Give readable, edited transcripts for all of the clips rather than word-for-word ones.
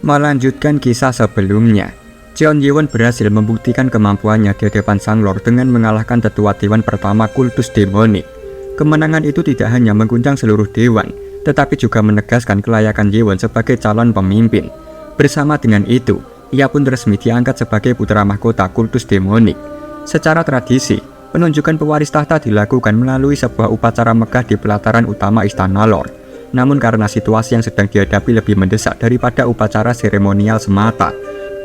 Melanjutkan kisah sebelumnya, Cheon Yewon berhasil membuktikan kemampuannya di hadapan Sang Lord dengan mengalahkan tetua dewan pertama kultus demonik. Kemenangan itu tidak hanya mengguncang seluruh dewan, tetapi juga menegaskan kelayakan Yewon sebagai calon pemimpin. Bersama dengan itu, ia pun resmi diangkat sebagai putra mahkota kultus demonik. Secara tradisi, penunjukan pewaris tahta dilakukan melalui sebuah upacara megah di pelataran utama Istana Lord. Namun karena situasi yang sedang dihadapi lebih mendesak daripada upacara seremonial semata,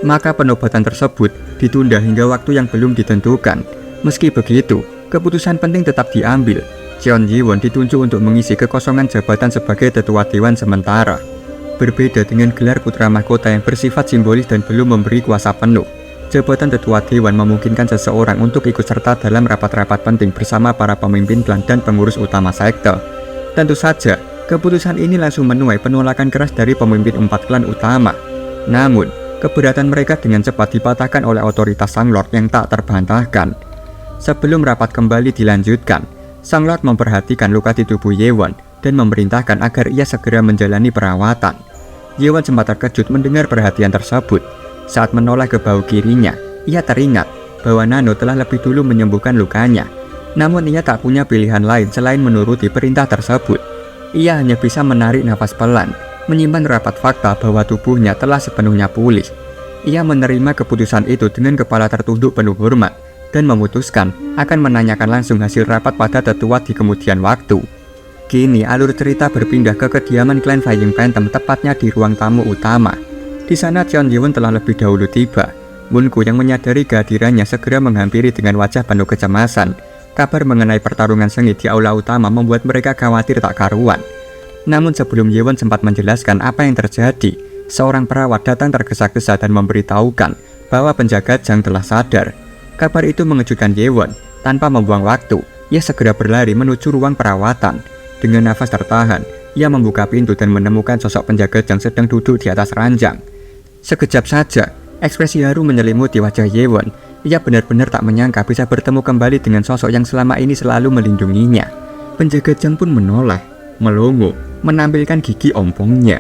maka penobatan tersebut ditunda hingga waktu yang belum ditentukan. Meski begitu, keputusan penting tetap diambil. Cheon Yewon ditunjuk untuk mengisi kekosongan jabatan sebagai tetua dewan sementara. Berbeda dengan gelar putra mahkota yang bersifat simbolis dan belum memberi kuasa penuh, jabatan tetua dewan memungkinkan seseorang untuk ikut serta dalam rapat-rapat penting bersama para pemimpin klan dan pengurus utama sekte. Tentu saja, keputusan ini langsung menuai penolakan keras dari pemimpin 4 klan utama. Namun, keberatan mereka dengan cepat dipatahkan oleh otoritas Sang Lord yang tak terbantahkan. Sebelum rapat kembali dilanjutkan, Sang Lord memperhatikan luka di tubuh Yewon dan memerintahkan agar ia segera menjalani perawatan. Yewon sempat terkejut mendengar perhatian tersebut. Saat menoleh ke bahu kirinya, ia teringat bahwa Nano telah lebih dulu menyembuhkan lukanya. Namun ia tak punya pilihan lain selain menuruti perintah tersebut. Ia hanya bisa menarik nafas pelan, menyimpan rapat fakta bahwa tubuhnya telah sepenuhnya pulih. Ia menerima keputusan itu dengan kepala tertunduk penuh hormat dan memutuskan akan menanyakan langsung hasil rapat pada tetua di kemudian waktu. Kini alur cerita berpindah ke kediaman klan Flying Phantom, tepatnya di ruang tamu utama. Di sana Cheon Yewon telah lebih dahulu tiba. Moonku yang menyadari kehadirannya segera menghampiri dengan wajah penuh kecemasan. Kabar mengenai pertarungan sengit di aula utama membuat mereka khawatir tak karuan. Namun sebelum Yewon sempat menjelaskan apa yang terjadi, seorang perawat datang tergesa-gesa dan memberitahukan bahwa penjaga Jang telah sadar. Kabar itu mengejutkan Yewon. Tanpa membuang waktu, ia segera berlari menuju ruang perawatan. Dengan nafas tertahan, ia membuka pintu dan menemukan sosok penjaga Jang sedang duduk di atas ranjang. Sekejap saja, ekspresi haru menyelimuti wajah Yewon. Ia benar-benar tak menyangka bisa bertemu kembali dengan sosok yang selama ini selalu melindunginya. Penjaga Jang pun menoleh, melongo, menampilkan gigi ompongnya.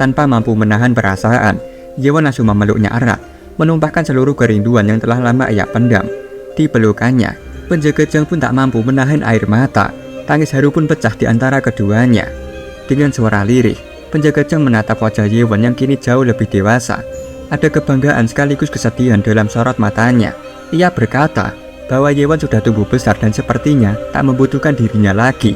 Tanpa mampu menahan perasaan, Yewon langsung memeluknya erat, menumpahkan seluruh kerinduan yang telah lama ia pendam. Di pelukannya, penjaga Jang pun tak mampu menahan air mata. Tangis haru pun pecah di antara keduanya. Dengan suara lirih, penjaga Jang menatap wajah Yewon yang kini jauh lebih dewasa. Ada kebanggaan sekaligus kesedihan dalam sorot matanya. Ia berkata bahwa Yewon sudah tumbuh besar dan sepertinya tak membutuhkan dirinya lagi.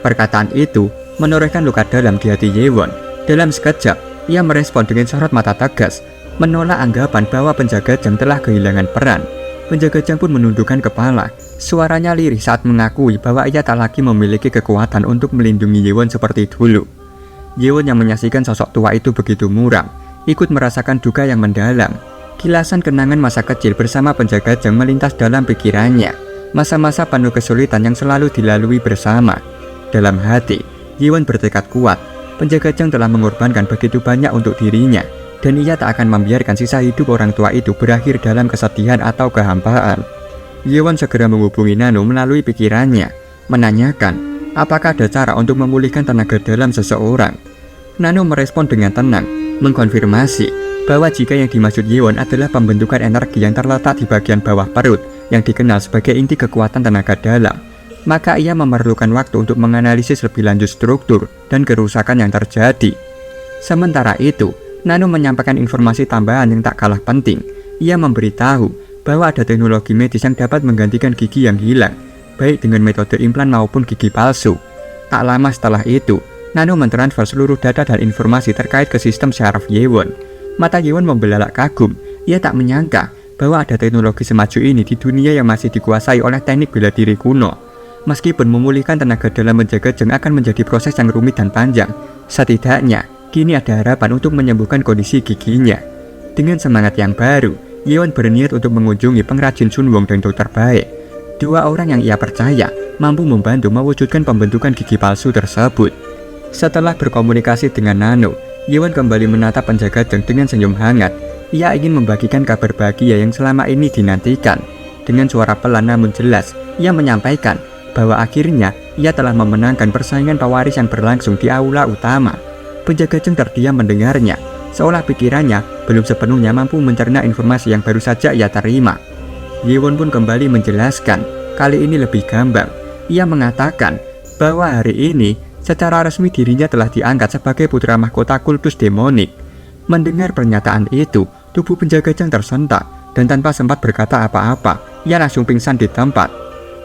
Perkataan itu menorehkan luka dalam di hati Yewon. Dalam sekejap, ia merespon dengan sorot mata tegas, menolak anggapan bahwa penjaga Jang telah kehilangan peran. Penjaga Jang pun menundukkan kepala. Suaranya lirih saat mengakui bahwa ia tak lagi memiliki kekuatan untuk melindungi Yewon seperti dulu. Yewon yang menyaksikan sosok tua itu begitu muram, ikut merasakan duka yang mendalam. Kilasan kenangan masa kecil bersama penjaga Jang melintas dalam pikirannya. Masa-masa penuh kesulitan yang selalu dilalui bersama. Dalam hati, Yewon bertekad kuat. Penjaga Jang telah mengorbankan begitu banyak untuk dirinya, dan ia tak akan membiarkan sisa hidup orang tua itu berakhir dalam kesedihan atau kehampaan. Yewon segera menghubungi Nano melalui pikirannya, menanyakan apakah ada cara untuk memulihkan tenaga dalam seseorang. Nano merespon dengan tenang, mengkonfirmasi bahwa jika yang dimaksud Yewon adalah pembentukan energi yang terletak di bagian bawah perut yang dikenal sebagai inti kekuatan tenaga dalam, maka ia memerlukan waktu untuk menganalisis lebih lanjut struktur dan kerusakan yang terjadi. Sementara itu, Nano menyampaikan informasi tambahan yang tak kalah penting. Ia memberitahu bahwa ada teknologi medis yang dapat menggantikan gigi yang hilang, baik dengan metode implan maupun gigi palsu. Tak lama setelah itu, Nano mentransfer seluruh data dan informasi terkait ke sistem syaraf Yewon. Mata Yewon membelalak kagum. Ia tak menyangka bahwa ada teknologi semaju ini di dunia yang masih dikuasai oleh teknik bela diri kuno. Meskipun memulihkan tenaga dalam penjaga Jang akan menjadi proses yang rumit dan panjang, setidaknya kini ada harapan untuk menyembuhkan kondisi giginya. Dengan semangat yang baru, Yewon berniat untuk mengunjungi pengrajin Sunwong dan dokter baik. Dua orang yang ia percaya mampu membantu mewujudkan pembentukan gigi palsu tersebut. Setelah berkomunikasi dengan Nano, Yewon kembali menatap penjaga Jang dengan senyum hangat. Ia ingin membagikan kabar bahagia yang selama ini dinantikan. Dengan suara pelan namun jelas, ia menyampaikan bahwa akhirnya ia telah memenangkan persaingan pewaris yang berlangsung di aula utama. Penjaga Jang terdiam mendengarnya. seolah pikirannya belum sepenuhnya mampu mencerna informasi yang baru saja ia terima. Yewon pun kembali menjelaskan, kali ini lebih gamblang. Ia mengatakan bahwa hari ini secara resmi dirinya telah diangkat sebagai putra mahkota kultus demonik. Mendengar pernyataan itu, tubuh penjaga jang tersentak dan tanpa sempat berkata apa-apa, ia langsung pingsan di tempat.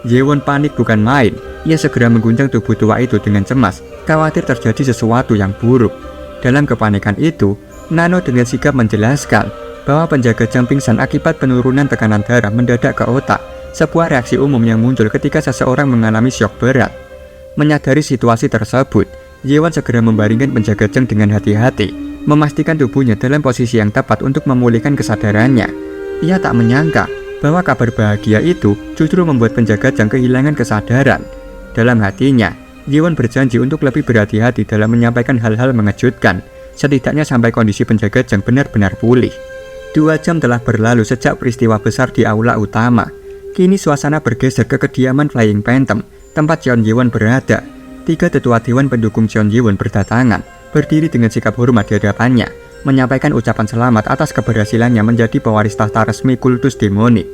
Yewon panik bukan main. Ia segera mengguncang tubuh tua itu dengan cemas, khawatir terjadi sesuatu yang buruk. Dalam kepanikan itu, Nano dengan sigap menjelaskan bahwa penjaga jang pingsan akibat penurunan tekanan darah mendadak ke otak, sebuah reaksi umum yang muncul ketika seseorang mengalami syok berat. Menyadari situasi tersebut, Yewon segera membaringkan penjaga jang dengan hati-hati, memastikan tubuhnya dalam posisi yang tepat untuk memulihkan kesadarannya. Ia tak menyangka bahwa kabar bahagia itu justru membuat penjaga jang kehilangan kesadaran. Dalam hatinya, Yewon berjanji untuk lebih berhati-hati dalam menyampaikan hal-hal mengejutkan, setidaknya sampai kondisi penjaga jang benar-benar pulih. 2 jam telah berlalu sejak peristiwa besar di aula utama. Kini suasana bergeser ke kediaman Flying Phantom, tempat Cheon Yewon berada. 3 tetua dewan pendukung Cheon Yewon berdatangan, berdiri dengan sikap hormat di hadapannya, menyampaikan ucapan selamat atas keberhasilannya menjadi pewaris tahta resmi kultus demonik.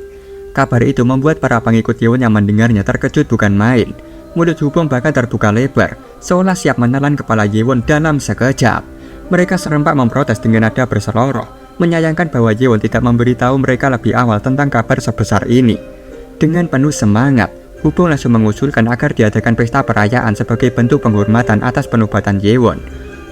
Kabar itu membuat para pengikut Yewon yang mendengarnya terkejut bukan main. Mulut Hubong bahkan terbuka lebar, seolah siap menelan kepala Yewon dalam sekejap. Mereka serempak memprotes dengan nada berseloroh, menyayangkan bahwa Yewon tidak memberitahu mereka lebih awal tentang kabar sebesar ini. Dengan penuh semangat, Hubong langsung mengusulkan agar diadakan pesta perayaan sebagai bentuk penghormatan atas penobatan Yewon.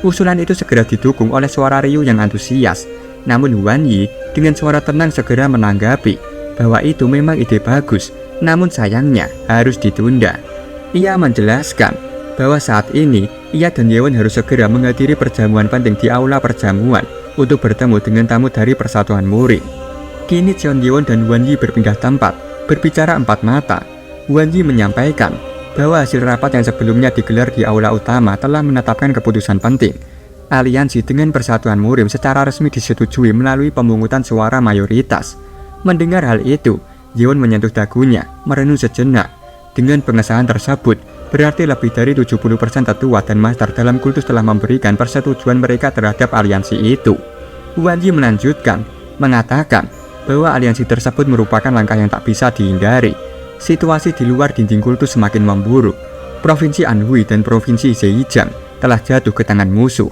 Usulan itu segera didukung oleh suara Ryu yang antusias. Namun Hwan Yi dengan suara tenang segera menanggapi bahwa itu memang ide bagus, namun sayangnya harus ditunda. Ia menjelaskan bahwa saat ini ia dan Yewon harus segera menghadiri perjamuan penting di aula perjamuan untuk bertemu dengan tamu dari Persatuan Murim. Kini Cheon Yewon dan Hwan Yi berpindah tempat, berbicara empat mata. Hwan Yi menyampaikan bahwa hasil rapat yang sebelumnya digelar di aula utama telah menetapkan keputusan penting. Aliansi dengan Persatuan Murim secara resmi disetujui melalui pemungutan suara mayoritas. Mendengar hal itu, Yewon menyentuh dagunya, merenung sejenak. Dengan pengesahan tersebut, berarti lebih dari 70% tetua dan master dalam kultus telah memberikan persetujuan mereka terhadap aliansi itu. Hwan Yi melanjutkan, mengatakan bahwa aliansi tersebut merupakan langkah yang tak bisa dihindari. Situasi di luar dinding kultus semakin memburuk. Provinsi Anhui dan Provinsi Zhejiang telah jatuh ke tangan musuh.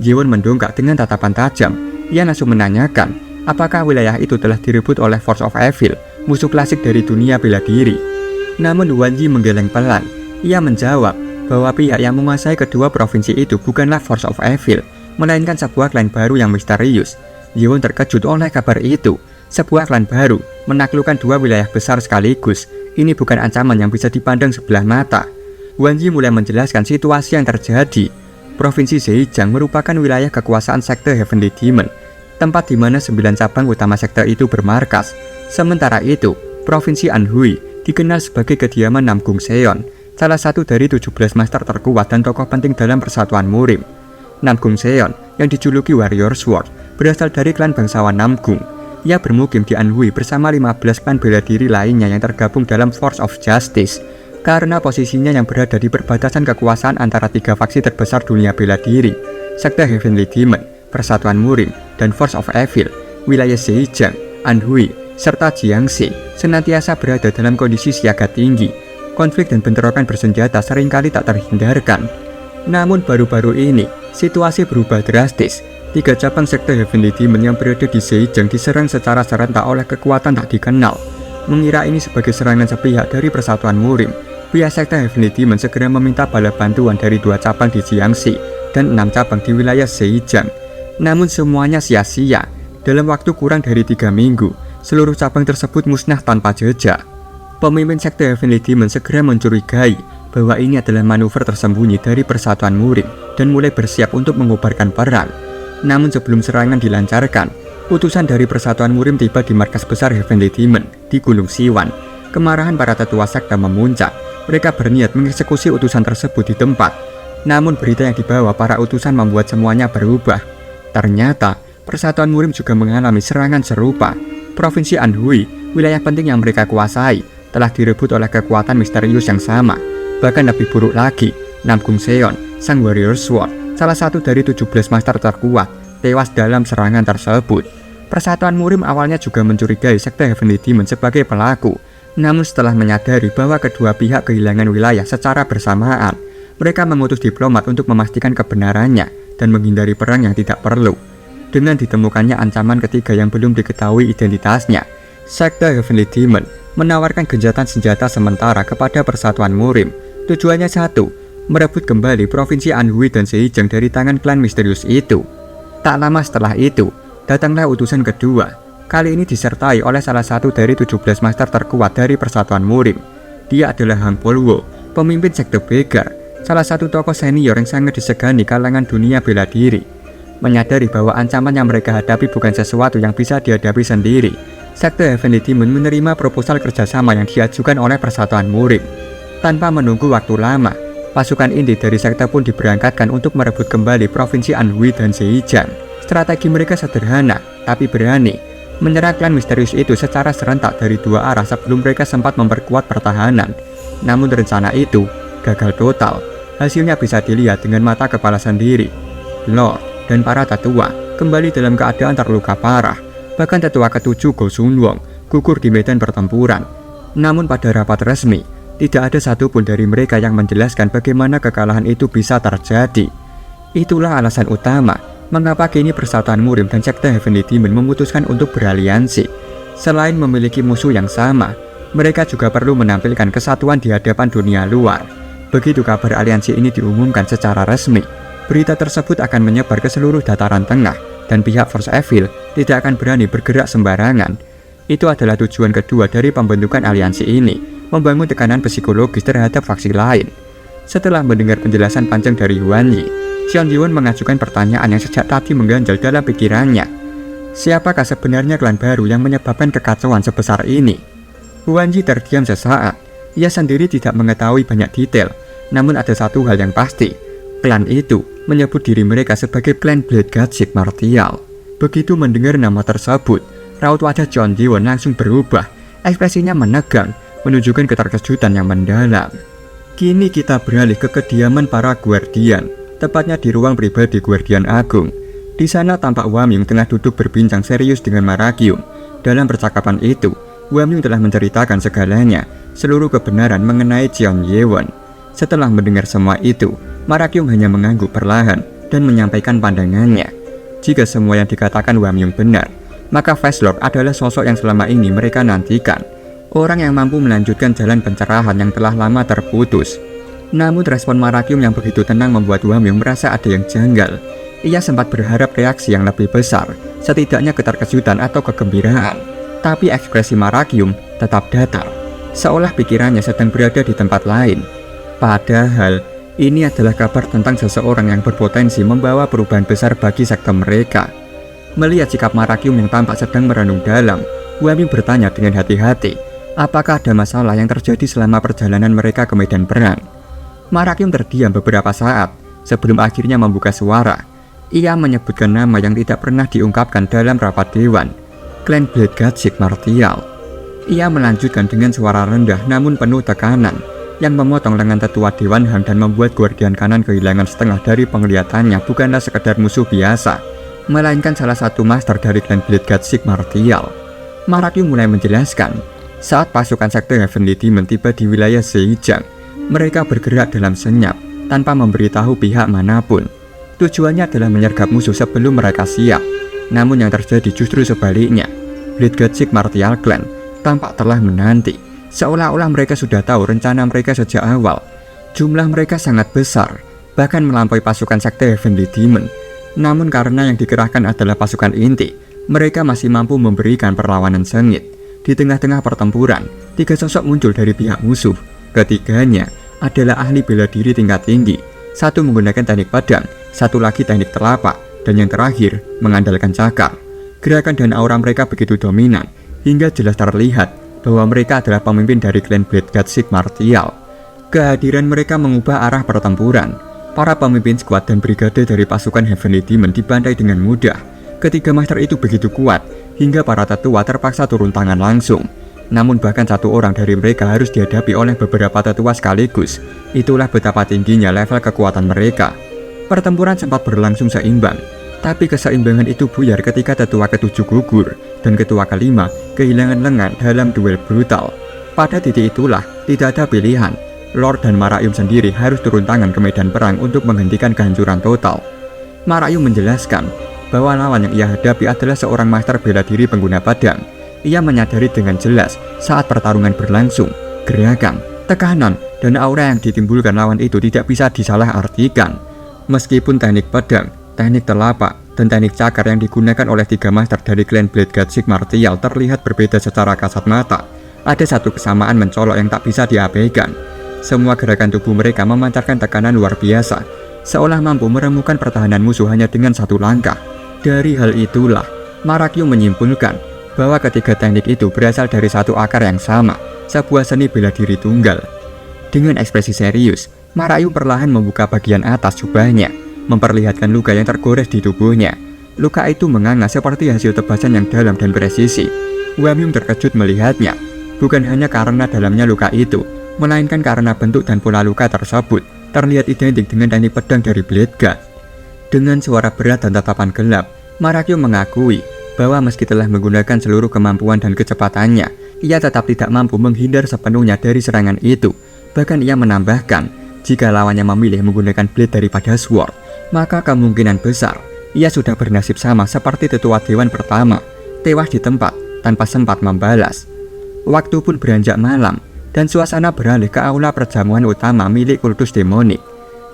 Yewon mendongak dengan tatapan tajam. Ia langsung menanyakan, apakah wilayah itu telah direbut oleh Force of Evil, musuh klasik dari dunia bela diri. Namun Hwan Yi menggeleng pelan. Ia menjawab bahwa pihak yang menguasai kedua provinsi itu bukanlah Force of Evil, melainkan sebuah klan baru yang misterius. Yewon terkejut oleh kabar itu. Sebuah klan baru menaklukkan 2 wilayah besar sekaligus. Ini bukan ancaman yang bisa dipandang sebelah mata. Hwan Yi mulai menjelaskan situasi yang terjadi. Provinsi Zhejiang merupakan wilayah kekuasaan sekte Heavenly Demon, tempat di mana 9 cabang utama sekte itu bermarkas. Sementara itu, Provinsi Anhui dikenal sebagai kediaman Namgung Seon, salah satu dari 17 master terkuat dan tokoh penting dalam Persatuan Murim. Namgung Seon, yang dijuluki Warrior Sword, berasal dari klan bangsawan Namgung. Ia bermukim di Anhui bersama 15 klan bela diri lainnya yang tergabung dalam Force of Justice. Karena posisinya yang berada di perbatasan kekuasaan antara 3 faksi terbesar dunia bela diri, sekte Heavenly Demon, Persatuan Murim, dan Force of Evil, wilayah Zhejiang, Anhui, serta Jiangxi senantiasa berada dalam kondisi siaga tinggi. Konflik dan bentrokan bersenjata seringkali tak terhindarkan. Namun baru-baru ini, situasi berubah drastis. 3 cabang sekte Heavenly Demon yang berada di Zhejiang diserang secara serentak oleh kekuatan tak dikenal. Mengira ini sebagai serangan sepihak dari Persatuan Murim, pihak sekte Heavenly Demon segera meminta bala bantuan dari 2 cabang di Jiangxi dan 6 cabang di wilayah Zhejiang. Namun semuanya sia-sia. Dalam waktu kurang dari 3 minggu, seluruh cabang tersebut musnah tanpa jejak. Pemimpin sekte Heavenly Demon segera mencurigai bahwa ini adalah manuver tersembunyi dari Persatuan Murim dan mulai bersiap untuk mengobarkan perang. Namun sebelum serangan dilancarkan, utusan dari Persatuan Murim tiba di markas besar Heavenly Demon di Gunung Siwan. Kemarahan para tetua sekte memuncak. Mereka berniat mengeksekusi utusan tersebut di tempat. Namun berita yang dibawa para utusan membuat semuanya berubah. Ternyata Persatuan Murim juga mengalami serangan serupa. Provinsi Anhui, wilayah penting yang mereka kuasai, telah direbut oleh kekuatan misterius yang sama. Bahkan lebih buruk lagi, Namgung Seon, sang Warrior Sword, salah satu dari 17 master terkuat, tewas dalam serangan tersebut. Persatuan Murim awalnya juga mencurigai sekte Heavenly Demon sebagai pelaku, namun setelah menyadari bahwa kedua pihak kehilangan wilayah secara bersamaan, mereka mengutus diplomat untuk memastikan kebenarannya dan menghindari perang yang tidak perlu. Dengan ditemukannya ancaman ketiga yang belum diketahui identitasnya, sekte Heavenly Demon menawarkan gencatan senjata sementara kepada Persatuan Murim. Tujuannya satu, merebut kembali provinsi Anhui dan Zhejiang dari tangan klan misterius itu. Tak lama setelah itu, datanglah utusan kedua. Kali ini disertai oleh salah satu dari 17 master terkuat dari Persatuan Murim. Dia adalah Hang Polwo, pemimpin sekte Begar, salah satu tokoh senior yang sangat disegani kalangan dunia bela diri. Menyadari bahwa ancaman yang mereka hadapi bukan sesuatu yang bisa dihadapi sendiri, sekte Heavenly Demon menerima proposal kerjasama yang diajukan oleh Persatuan Murim. Tanpa menunggu waktu lama, pasukan inti dari sekte pun diberangkatkan untuk merebut kembali provinsi Anhui dan Zhejiang. Strategi mereka sederhana, tapi berani, menyerang klan misterius itu secara serentak dari dua arah sebelum mereka sempat memperkuat pertahanan. Namun rencana itu gagal total. Hasilnya bisa dilihat dengan mata kepala sendiri. Lord dan para tetua kembali dalam keadaan terluka parah. Bahkan tetua ketujuh Go Sunwong gugur di medan pertempuran. Namun pada rapat resmi, tidak ada satupun dari mereka yang menjelaskan bagaimana kekalahan itu bisa terjadi. Itulah alasan utama mengapa kini Persatuan Murim dan sekte Heavenly Demon memutuskan untuk beraliansi. Selain memiliki musuh yang sama, mereka juga perlu menampilkan kesatuan di hadapan dunia luar. Begitu kabar aliansi ini diumumkan secara resmi, berita tersebut akan menyebar ke seluruh dataran tengah, dan pihak Force Evil tidak akan berani bergerak sembarangan. Itu adalah tujuan kedua dari pembentukan aliansi ini, membangun tekanan psikologis terhadap faksi lain. Setelah mendengar penjelasan panjang dari Huan Yi, Xion Jiwon mengajukan pertanyaan yang sejak tadi mengganjal dalam pikirannya. Siapakah sebenarnya klan baru yang menyebabkan kekacauan sebesar ini? Huan Yi terdiam sesaat. Ia sendiri tidak mengetahui banyak detail, namun ada satu hal yang pasti. Klan itu menyebut diri mereka sebagai klan Blade God Six Martial. Begitu mendengar nama tersebut, raut wajah Xion Jiwon langsung berubah. Ekspresinya menegang, menunjukkan keterkejutan yang mendalam. Kini kita beralih ke kediaman para Guardian, tepatnya di ruang pribadi Guardian Agung. Di sana tampak Wamyung tengah duduk berbincang serius dengan Marakyum. Dalam percakapan itu, Wamyung telah menceritakan segalanya, seluruh kebenaran mengenai Xion Yewon. Setelah mendengar semua itu, Marakyum hanya mengangguk perlahan dan menyampaikan pandangannya. Jika semua yang dikatakan Wamyung benar, maka Face Lord adalah sosok yang selama ini mereka nantikan. Orang yang mampu melanjutkan jalan pencerahan yang telah lama terputus. Namun respon Marakyum yang begitu tenang membuat Wamyung merasa ada yang janggal. Ia sempat berharap reaksi yang lebih besar, setidaknya keterkejutan atau kegembiraan. Tapi ekspresi Marakyum tetap datar, seolah pikirannya sedang berada di tempat lain. Padahal, ini adalah kabar tentang seseorang yang berpotensi membawa perubahan besar bagi sekte mereka. Melihat sikap Marakyum yang tampak sedang merenung dalam, Wamyung bertanya dengan hati-hati, apakah ada masalah yang terjadi selama perjalanan mereka ke medan perang. Marakyum terdiam beberapa saat, sebelum akhirnya membuka suara. Ia menyebutkan nama yang tidak pernah diungkapkan dalam rapat dewan, klan Blade God Six Martial. Ia melanjutkan dengan suara rendah namun penuh tekanan, yang memotong lengan tetua Dewan Han dan membuat Guardian kanan kehilangan setengah dari penglihatannya bukanlah sekedar musuh biasa, melainkan salah satu master dari klan Blade God Six Martial. Marakyum mulai menjelaskan, saat pasukan sekte Heavenly Demon tiba di wilayah Zhejiang, mereka bergerak dalam senyap, tanpa memberitahu pihak manapun. Tujuannya adalah menyergap musuh sebelum mereka siap. Namun yang terjadi justru sebaliknya. Blade God Six Martial Clan tampak telah menanti, seolah-olah mereka sudah tahu rencana mereka sejak awal. Jumlah mereka sangat besar, bahkan melampaui pasukan sekte Heavenly Demon. Namun karena yang dikerahkan adalah pasukan inti, mereka masih mampu memberikan perlawanan sengit. Di tengah-tengah pertempuran, 3 sosok muncul dari pihak musuh. Ketiganya adalah ahli bela diri tingkat tinggi. Satu menggunakan teknik pedang, satu lagi teknik telapak, dan yang terakhir mengandalkan cakar. Gerakan dan aura mereka begitu dominan, hingga jelas terlihat bahwa mereka adalah pemimpin dari klan Blade God Six Martial. Kehadiran mereka mengubah arah pertempuran. Para pemimpin skuad dan brigade dari pasukan Heavenly Demon dibantai dengan mudah. Ketiga master itu begitu kuat, hingga para tetua terpaksa turun tangan langsung. Namun bahkan satu orang dari mereka harus dihadapi oleh beberapa tetua sekaligus. Itulah betapa tingginya level kekuatan mereka. Pertempuran sempat berlangsung seimbang. Tapi keseimbangan itu buyar ketika tetua ke-7 gugur dan ketua ke-5 kehilangan lengan dalam duel brutal. Pada titik itulah tidak ada pilihan. Lord dan Marayum sendiri harus turun tangan ke medan perang untuk menghentikan kehancuran total. Marayum menjelaskan bahwa lawan yang ia hadapi adalah seorang master bela diri pengguna pedang. Ia menyadari dengan jelas saat pertarungan berlangsung, gerakan, tekanan, dan aura yang ditimbulkan lawan itu tidak bisa disalahartikan. Meskipun teknik pedang, teknik telapak, dan teknik cakar yang digunakan oleh 3 master dari klan Blade God Sigmartial terlihat berbeda secara kasat mata, ada satu kesamaan mencolok yang tak bisa diabaikan. Semua gerakan tubuh mereka memancarkan tekanan luar biasa, seolah mampu meremukan pertahanan musuh hanya dengan satu langkah. Dari hal itulah, Marayum menyimpulkan bahwa ketiga teknik itu berasal dari satu akar yang sama, sebuah seni bela diri tunggal. Dengan ekspresi serius, Marayum perlahan membuka bagian atas jubahnya, memperlihatkan luka yang tergores di tubuhnya. Luka itu menganga seperti hasil tebasan yang dalam dan presisi. Wamyung terkejut melihatnya, bukan hanya karena dalamnya luka itu, melainkan karena bentuk dan pola luka tersebut terlihat identik dengan teknik pedang dari Blade God. Dengan suara berat dan tatapan gelap, Marayum mengakui bahwa meski telah menggunakan seluruh kemampuan dan kecepatannya, ia tetap tidak mampu menghindar sepenuhnya dari serangan itu. Bahkan ia menambahkan, jika lawannya memilih menggunakan blade daripada sword, maka kemungkinan besar ia sudah bernasib sama seperti tetua dewan pertama, tewas di tempat tanpa sempat membalas. Waktu pun beranjak malam, dan suasana beralih ke aula perjamuan utama milik kultus demonik.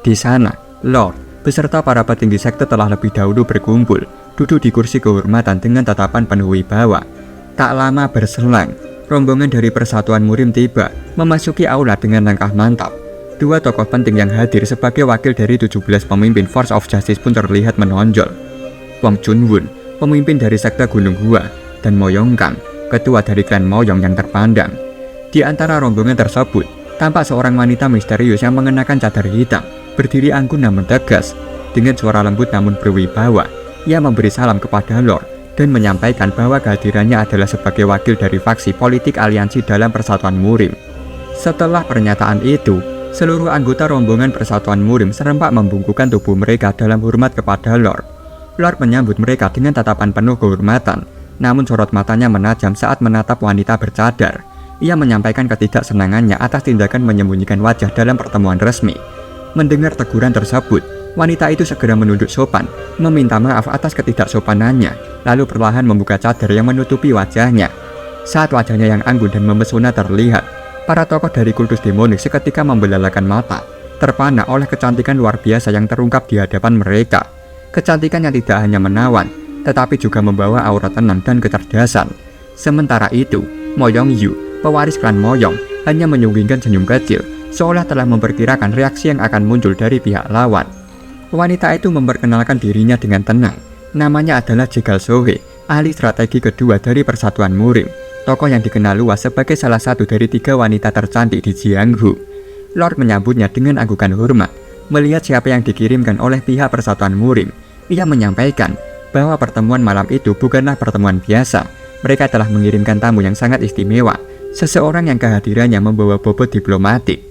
Di sana, Lord beserta para petinggi sekte telah lebih dahulu berkumpul, duduk di kursi kehormatan dengan tatapan penuh wibawa. Tak lama berselang, rombongan dari Persatuan Murim tiba, memasuki aula dengan langkah mantap. 2 tokoh penting yang hadir sebagai wakil dari 17 pemimpin Force of Justice pun terlihat menonjol. Wang Chunwun, pemimpin dari sekte Gunung Hua, dan Mo Yongkang, ketua dari klan Moyong yang terpandang. Di antara rombongan tersebut, tampak seorang wanita misterius yang mengenakan cadar hitam, berdiri anggun namun tegas. Dengan suara lembut namun berwibawa, ia memberi salam kepada Lord dan menyampaikan bahwa kehadirannya adalah sebagai wakil dari faksi politik aliansi dalam Persatuan Murim. Setelah pernyataan itu, seluruh anggota rombongan Persatuan Murim serempak membungkukkan tubuh mereka dalam hormat kepada Lord. Lord menyambut mereka dengan tatapan penuh kehormatan, namun sorot matanya menajam saat menatap wanita bercadar. Ia menyampaikan ketidaksenangannya atas tindakan menyembunyikan wajah dalam pertemuan resmi. Mendengar teguran tersebut, wanita itu segera menunduk sopan, meminta maaf atas ketidaksopanannya, lalu perlahan membuka cadar yang menutupi wajahnya. Saat wajahnya yang anggun dan memesona terlihat, para tokoh dari kultus demonik seketika membelalakan mata, terpana oleh kecantikan luar biasa yang terungkap di hadapan mereka. Kecantikan yang tidak hanya menawan, tetapi juga membawa aura tenang dan kecerdasan. Sementara itu, Mo Yongyu, pewaris klan Moyong, hanya menyunggingkan senyum kecil, seolah telah memperkirakan reaksi yang akan muncul dari pihak lawan. Wanita itu memperkenalkan dirinya dengan tenang. Namanya adalah Jegal Sohe, ahli strategi kedua dari Persatuan Murim, tokoh yang dikenal luas sebagai salah satu dari 3 wanita tercantik di Jianghu. Lord menyambutnya dengan anggukan hormat. Melihat siapa yang dikirimkan oleh pihak Persatuan Murim, ia menyampaikan bahwa pertemuan malam itu bukanlah pertemuan biasa. Mereka telah mengirimkan tamu yang sangat istimewa, seseorang yang kehadirannya membawa bobot diplomatik.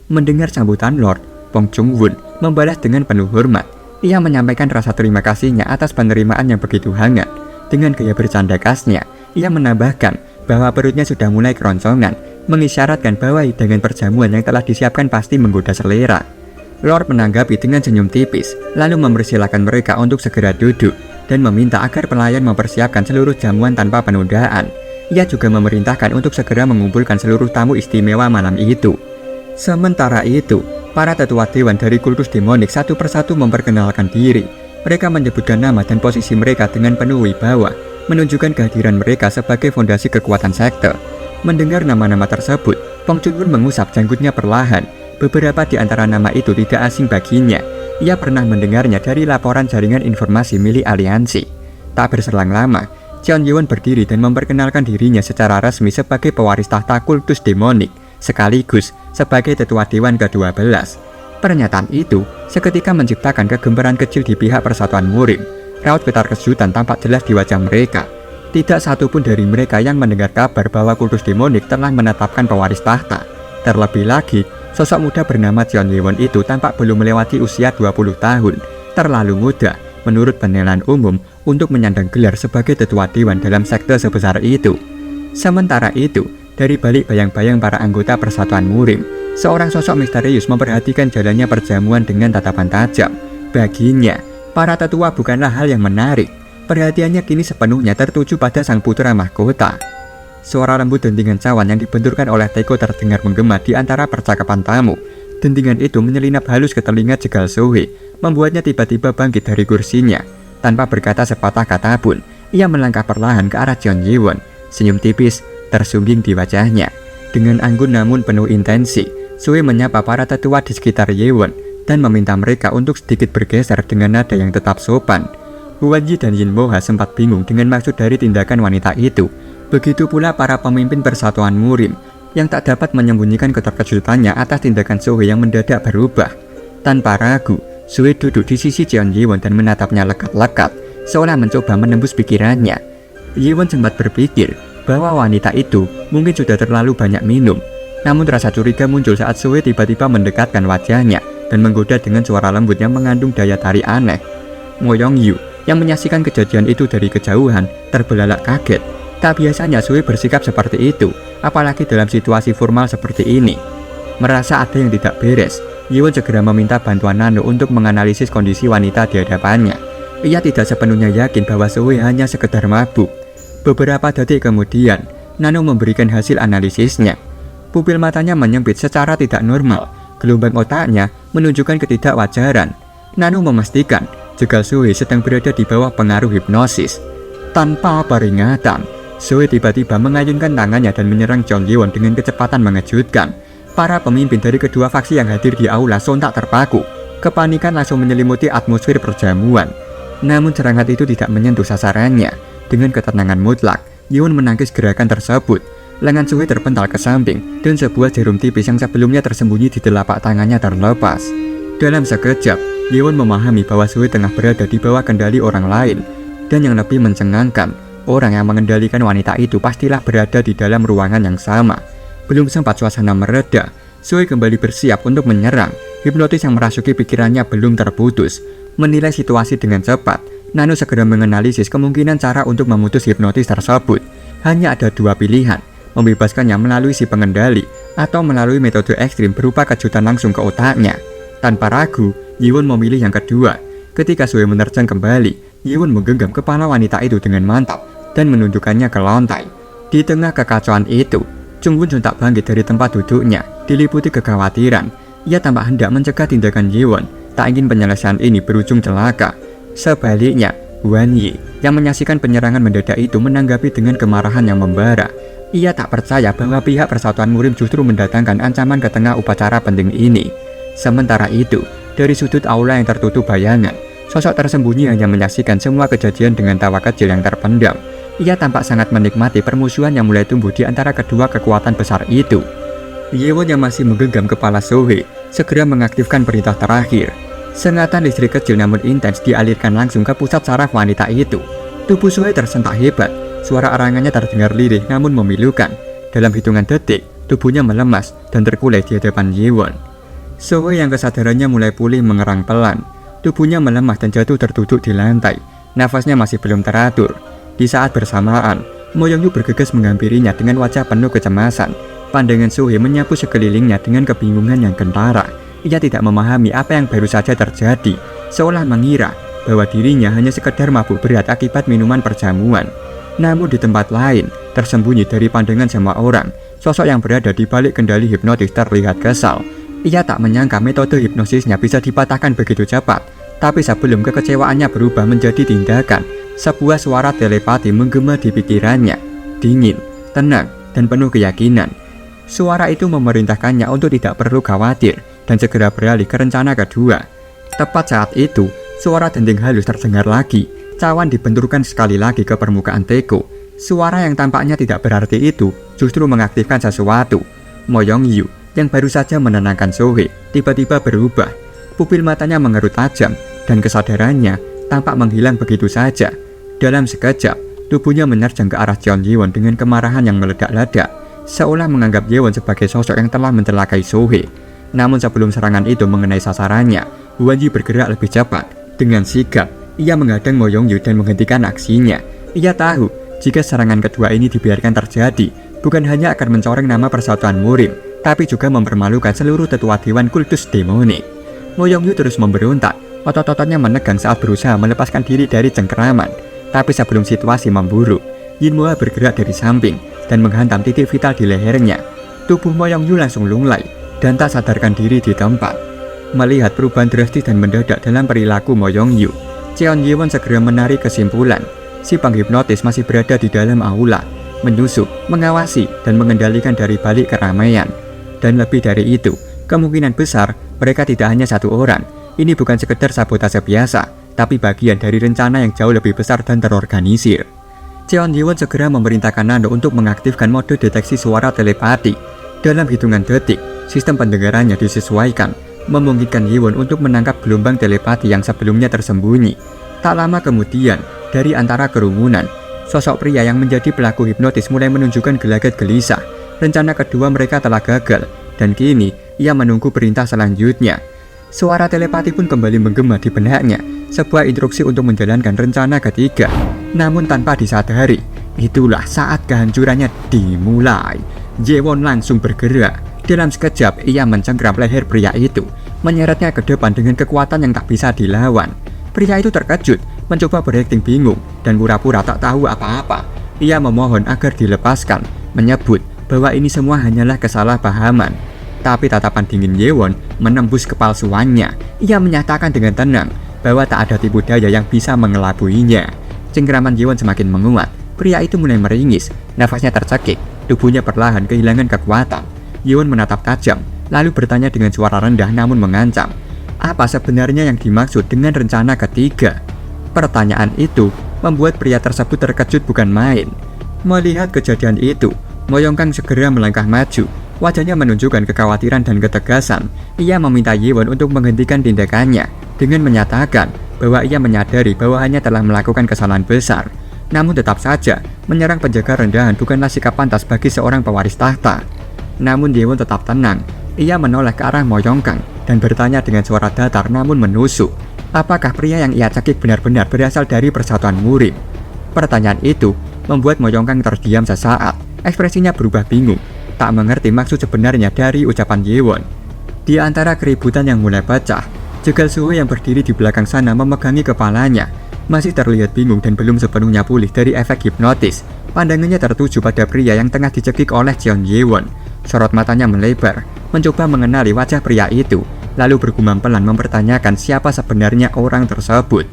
Mendengar sambutan Lord, Wang Chunwun membalas dengan penuh hormat. Ia menyampaikan rasa terima kasihnya atas penerimaan yang begitu hangat. Dengan gaya bercanda khasnya, ia menambahkan bahwa perutnya sudah mulai keroncongan, mengisyaratkan bahwa hidangan perjamuan yang telah disiapkan pasti menggoda selera. Lord menanggapi dengan senyum tipis, lalu mempersilahkan mereka untuk segera duduk dan meminta agar pelayan mempersiapkan seluruh jamuan tanpa penundaan. Ia juga memerintahkan untuk segera mengumpulkan seluruh tamu istimewa malam itu. Sementara itu, para tetua dewan dari kultus demonik satu persatu memperkenalkan diri. Mereka menyebutkan nama dan posisi mereka dengan penuh wibawa, menunjukkan kehadiran mereka sebagai fondasi kekuatan sekte. Mendengar nama-nama tersebut, Wang Chunwun mengusap janggutnya perlahan. Beberapa di antara nama itu tidak asing baginya. Ia pernah mendengarnya dari laporan jaringan informasi milik aliansi. Tak berselang lama, Cheon Yewon berdiri dan memperkenalkan dirinya secara resmi sebagai pewaris tahta kultus demonik, sekaligus sebagai tetua dewan ke-12. Pernyataan itu seketika menciptakan kegemparan kecil di pihak Persatuan Murim. Raut getar kejutan tampak jelas di wajah mereka. Tidak satu pun dari mereka yang mendengar kabar bahwa kultus demonik telah menetapkan pewaris tahta. Terlebih lagi, sosok muda bernama Cheon Yewon itu tampak belum melewati usia 20 tahun. Terlalu muda menurut penilaian umum untuk menyandang gelar sebagai tetua dewan dalam sekte sebesar itu. Sementara itu, dari balik bayang-bayang para anggota Persatuan Murim, seorang sosok misterius memperhatikan jalannya perjamuan dengan tatapan tajam. Baginya, para tetua bukanlah hal yang menarik. Perhatiannya kini sepenuhnya tertuju pada sang putra mahkota. Suara lembut dentingan cawan yang dibenturkan oleh Teko terdengar menggema di antara percakapan tamu. Dentingan itu menyelinap halus ke telinga jegal Sohe, membuatnya tiba-tiba bangkit dari kursinya. Tanpa berkata sepatah kata pun, ia melangkah perlahan ke arah Jeon Ji-won. Senyum tipis tersungging di wajahnya. Dengan anggun namun penuh intensi, Sohe menyapa para tetua di sekitar Ye-won dan meminta mereka untuk sedikit bergeser dengan nada yang tetap sopan. Huan Yi dan Yin Moha sempat bingung dengan maksud dari tindakan wanita itu. Begitu pula para pemimpin Persatuan Murim yang tak dapat menyembunyikan keterkejutannya atas tindakan Sohe yang mendadak berubah. Tanpa ragu, Sohe duduk di sisi Jeon Ji-won dan menatapnya lekat-lekat, seolah mencoba menembus pikirannya. Ji-won sempat berpikir bahwa wanita itu mungkin sudah terlalu banyak minum. Namun rasa curiga muncul saat Sohe tiba-tiba mendekatkan wajahnya dan menggoda dengan suara lembut yang mengandung daya tarik aneh. Mo Yong-yu yang menyaksikan kejadian itu dari kejauhan terbelalak kaget. Tak biasanya Sohe bersikap seperti itu, apalagi dalam situasi formal seperti ini. Merasa ada yang tidak beres, Ye-won segera meminta bantuan Nano untuk menganalisis kondisi wanita di hadapannya. Ia tidak sepenuhnya yakin bahwa Sohe hanya sekedar mabuk. Beberapa detik kemudian, Nano memberikan hasil analisisnya. Pupil matanya menyempit secara tidak normal. Gelombang otaknya menunjukkan ketidakwajaran. Nano memastikan jegal Sohe sedang berada di bawah pengaruh hipnosis. Tanpa peringatan, Sohe tiba-tiba mengayunkan tangannya dan menyerang Jeon Ji-won dengan kecepatan mengejutkan. Para pemimpin dari kedua faksi yang hadir di aula sontak terpaku. Kepanikan langsung menyelimuti atmosfer perjamuan. Namun serangan itu tidak menyentuh sasarannya. Dengan ketenangan mutlak, Ye-won menangkis gerakan tersebut. Lengan Sohe terpental ke samping dan sebuah jarum tipis yang sebelumnya tersembunyi di telapak tangannya terlepas. Dalam sekejap, Ye-won memahami bahwa Sohe tengah berada di bawah kendali orang lain. Dan yang lebih mencengangkan, orang yang mengendalikan wanita itu pastilah berada di dalam ruangan yang sama. Belum sempat suasana mereda, Sohe kembali bersiap untuk menyerang. Hipnotis yang merasuki pikirannya belum terputus. Menilai situasi dengan cepat, Nano segera menganalisis kemungkinan cara untuk memutus hipnotis tersebut. Hanya ada dua pilihan, membebaskannya melalui si pengendali atau melalui metode ekstrim berupa kejutan langsung ke otaknya. Tanpa ragu, Ye-won memilih yang kedua. Ketika Sohe menerjang kembali, Ye-won menggenggam kepala wanita itu dengan mantap dan menundukkannya ke lantai. Di tengah kekacauan itu, Chung Won sontak bangkit dari tempat duduknya, diliputi kekhawatiran. Ia tampak hendak mencegah tindakan Ye-won, tak ingin penyelesaian ini berujung celaka. Sebaliknya, Huan Yi yang menyaksikan penyerangan mendadak itu menanggapi dengan kemarahan yang membara. Ia tak percaya bahwa pihak Persatuan Murim justru mendatangkan ancaman ke tengah upacara penting ini. Sementara itu, dari sudut aula yang tertutup bayangan, sosok tersembunyi hanya menyaksikan semua kejadian dengan tawa kecil yang terpendam. Ia tampak sangat menikmati permusuhan yang mulai tumbuh di antara kedua kekuatan besar itu. Ye-won yang masih menggenggam kepala Sohe segera mengaktifkan perintah terakhir. Sengatan listrik kecil namun intens dialirkan langsung ke pusat saraf wanita itu. Tubuh Sohe tersentak hebat. Suara arangannya terdengar lirih namun memilukan. Dalam hitungan detik, tubuhnya melemas dan terkulai di hadapan Ye-won. Sohe yang kesadarannya mulai pulih mengerang pelan. Tubuhnya melemah dan jatuh terduduk di lantai. Nafasnya masih belum teratur. Di saat bersamaan, Mo Yong-yu bergegas menghampirinya dengan wajah penuh kecemasan. Pandangan Sohe menyapu sekelilingnya dengan kebingungan yang kentara. Ia tidak memahami apa yang baru saja terjadi, seolah mengira bahwa dirinya hanya sekedar mabuk berat akibat minuman perjamuan. Namun di tempat lain, tersembunyi dari pandangan semua orang, sosok yang berada di balik kendali hipnotis terlihat kesal. Ia tak menyangka metode hipnosisnya bisa dipatahkan begitu cepat. Tapi sebelum kekecewaannya berubah menjadi tindakan, sebuah suara telepati menggema di pikirannya. Dingin, tenang, dan penuh keyakinan. Suara itu memerintahkannya untuk tidak perlu khawatir dan segera beralih ke rencana kedua. Tepat saat itu, suara dendeng halus terdengar lagi. Cawan dibenturkan sekali lagi ke permukaan Teko. Suara yang tampaknya tidak berarti itu justru mengaktifkan sesuatu. Mo Yong-yu yang baru saja menenangkan Sohe tiba-tiba berubah. Pupil matanya mengerut tajam dan kesadarannya tampak menghilang begitu saja. Dalam sekejap, tubuhnya menerjang ke arah Jeon Ji-won dengan kemarahan yang meledak-ledak, seolah menganggap Ye-won sebagai sosok yang telah mencelakai Sohe. Namun sebelum serangan itu mengenai sasarannya, Huan Yi bergerak lebih cepat. Dengan sigap, ia menghadang Mo Yong-yu dan menghentikan aksinya. Ia tahu jika serangan kedua ini dibiarkan terjadi, bukan hanya akan mencoreng nama Persatuan Murim, tapi juga mempermalukan seluruh tetua Dewan Kultus Demonik. Mo Yong-yu terus memberontak, otot-ototnya menegang saat berusaha melepaskan diri dari cengkeraman. Tapi sebelum situasi memburuk, Yin Moa bergerak dari samping dan menghantam titik vital di lehernya. Tubuh Mo Yong-yu langsung lunglai dan tak sadarkan diri di tempat. Melihat perubahan drastis dan mendadak dalam perilaku Mo Yong-yu, Cheon Ye-won segera menarik kesimpulan. Si penghipnotis masih berada di dalam aula, menyusup, mengawasi, dan mengendalikan dari balik keramaian. Dan lebih dari itu, kemungkinan besar mereka tidak hanya satu orang. Ini bukan sekedar sabotase biasa, tapi bagian dari rencana yang jauh lebih besar dan terorganisir. Cheon Ye-won segera memerintahkan Nando untuk mengaktifkan mode deteksi suara telepati. Dalam hitungan detik, sistem pendengarannya disesuaikan, memungkinkan Ye-won untuk menangkap gelombang telepati yang sebelumnya tersembunyi. Tak lama kemudian, dari antara kerumunan, sosok pria yang menjadi pelaku hipnotis mulai menunjukkan gelagat gelisah. Rencana kedua mereka telah gagal, dan kini ia menunggu perintah selanjutnya. Suara telepati pun kembali menggema di benaknya, sebuah instruksi untuk menjalankan rencana ketiga. Namun tanpa disadari, itulah saat kehancurannya dimulai. Ye-won langsung bergerak. Dalam sekejap, ia mencengkram leher pria itu, menyeretnya ke depan dengan kekuatan yang tak bisa dilawan. Pria itu terkejut, mencoba berakting bingung, dan pura-pura tak tahu apa-apa. Ia memohon agar dilepaskan, menyebut bahwa ini semua hanyalah kesalahpahaman. Tapi tatapan dingin Ye-won menembus kepalsuannya. Ia menyatakan dengan tenang bahwa tak ada tipu daya yang bisa mengelabuinya. Cengkeraman Ye-won semakin menguat. Pria itu mulai meringis, nafasnya tercekik, tubuhnya perlahan kehilangan kekuatan. Ye-won menatap tajam, lalu bertanya dengan suara rendah namun mengancam. Apa sebenarnya yang dimaksud dengan rencana ketiga? Pertanyaan itu membuat pria tersebut terkejut bukan main. Melihat kejadian itu, Mo Yong-kang segera melangkah maju. Wajahnya menunjukkan kekhawatiran dan ketegasan. Ia meminta Ye-won untuk menghentikan tindakannya dengan menyatakan bahwa ia menyadari bahwa hanya telah melakukan kesalahan besar. Namun tetap saja, menyerang penjaga rendahan bukanlah sikap pantas bagi seorang pewaris tahta. Namun Ye-won tetap tenang. Ia menoleh ke arah Mo Yong-kang dan bertanya dengan suara datar namun menusuk. Apakah pria yang ia cekik benar-benar berasal dari Persatuan Murim? Pertanyaan itu membuat Mo Yong-kang terdiam sesaat. Ekspresinya berubah bingung, tak mengerti maksud sebenarnya dari ucapan Ye-won. Di antara keributan yang mulai pecah, Jegal Suho yang berdiri di belakang sana memegangi kepalanya. Masih terlihat bingung dan belum sepenuhnya pulih dari efek hipnotis. Pandangannya tertuju pada pria yang tengah dicekik oleh Cheon Ye-won. Sorot matanya melebar, mencoba mengenali wajah pria itu, lalu bergumam pelan mempertanyakan siapa sebenarnya orang tersebut.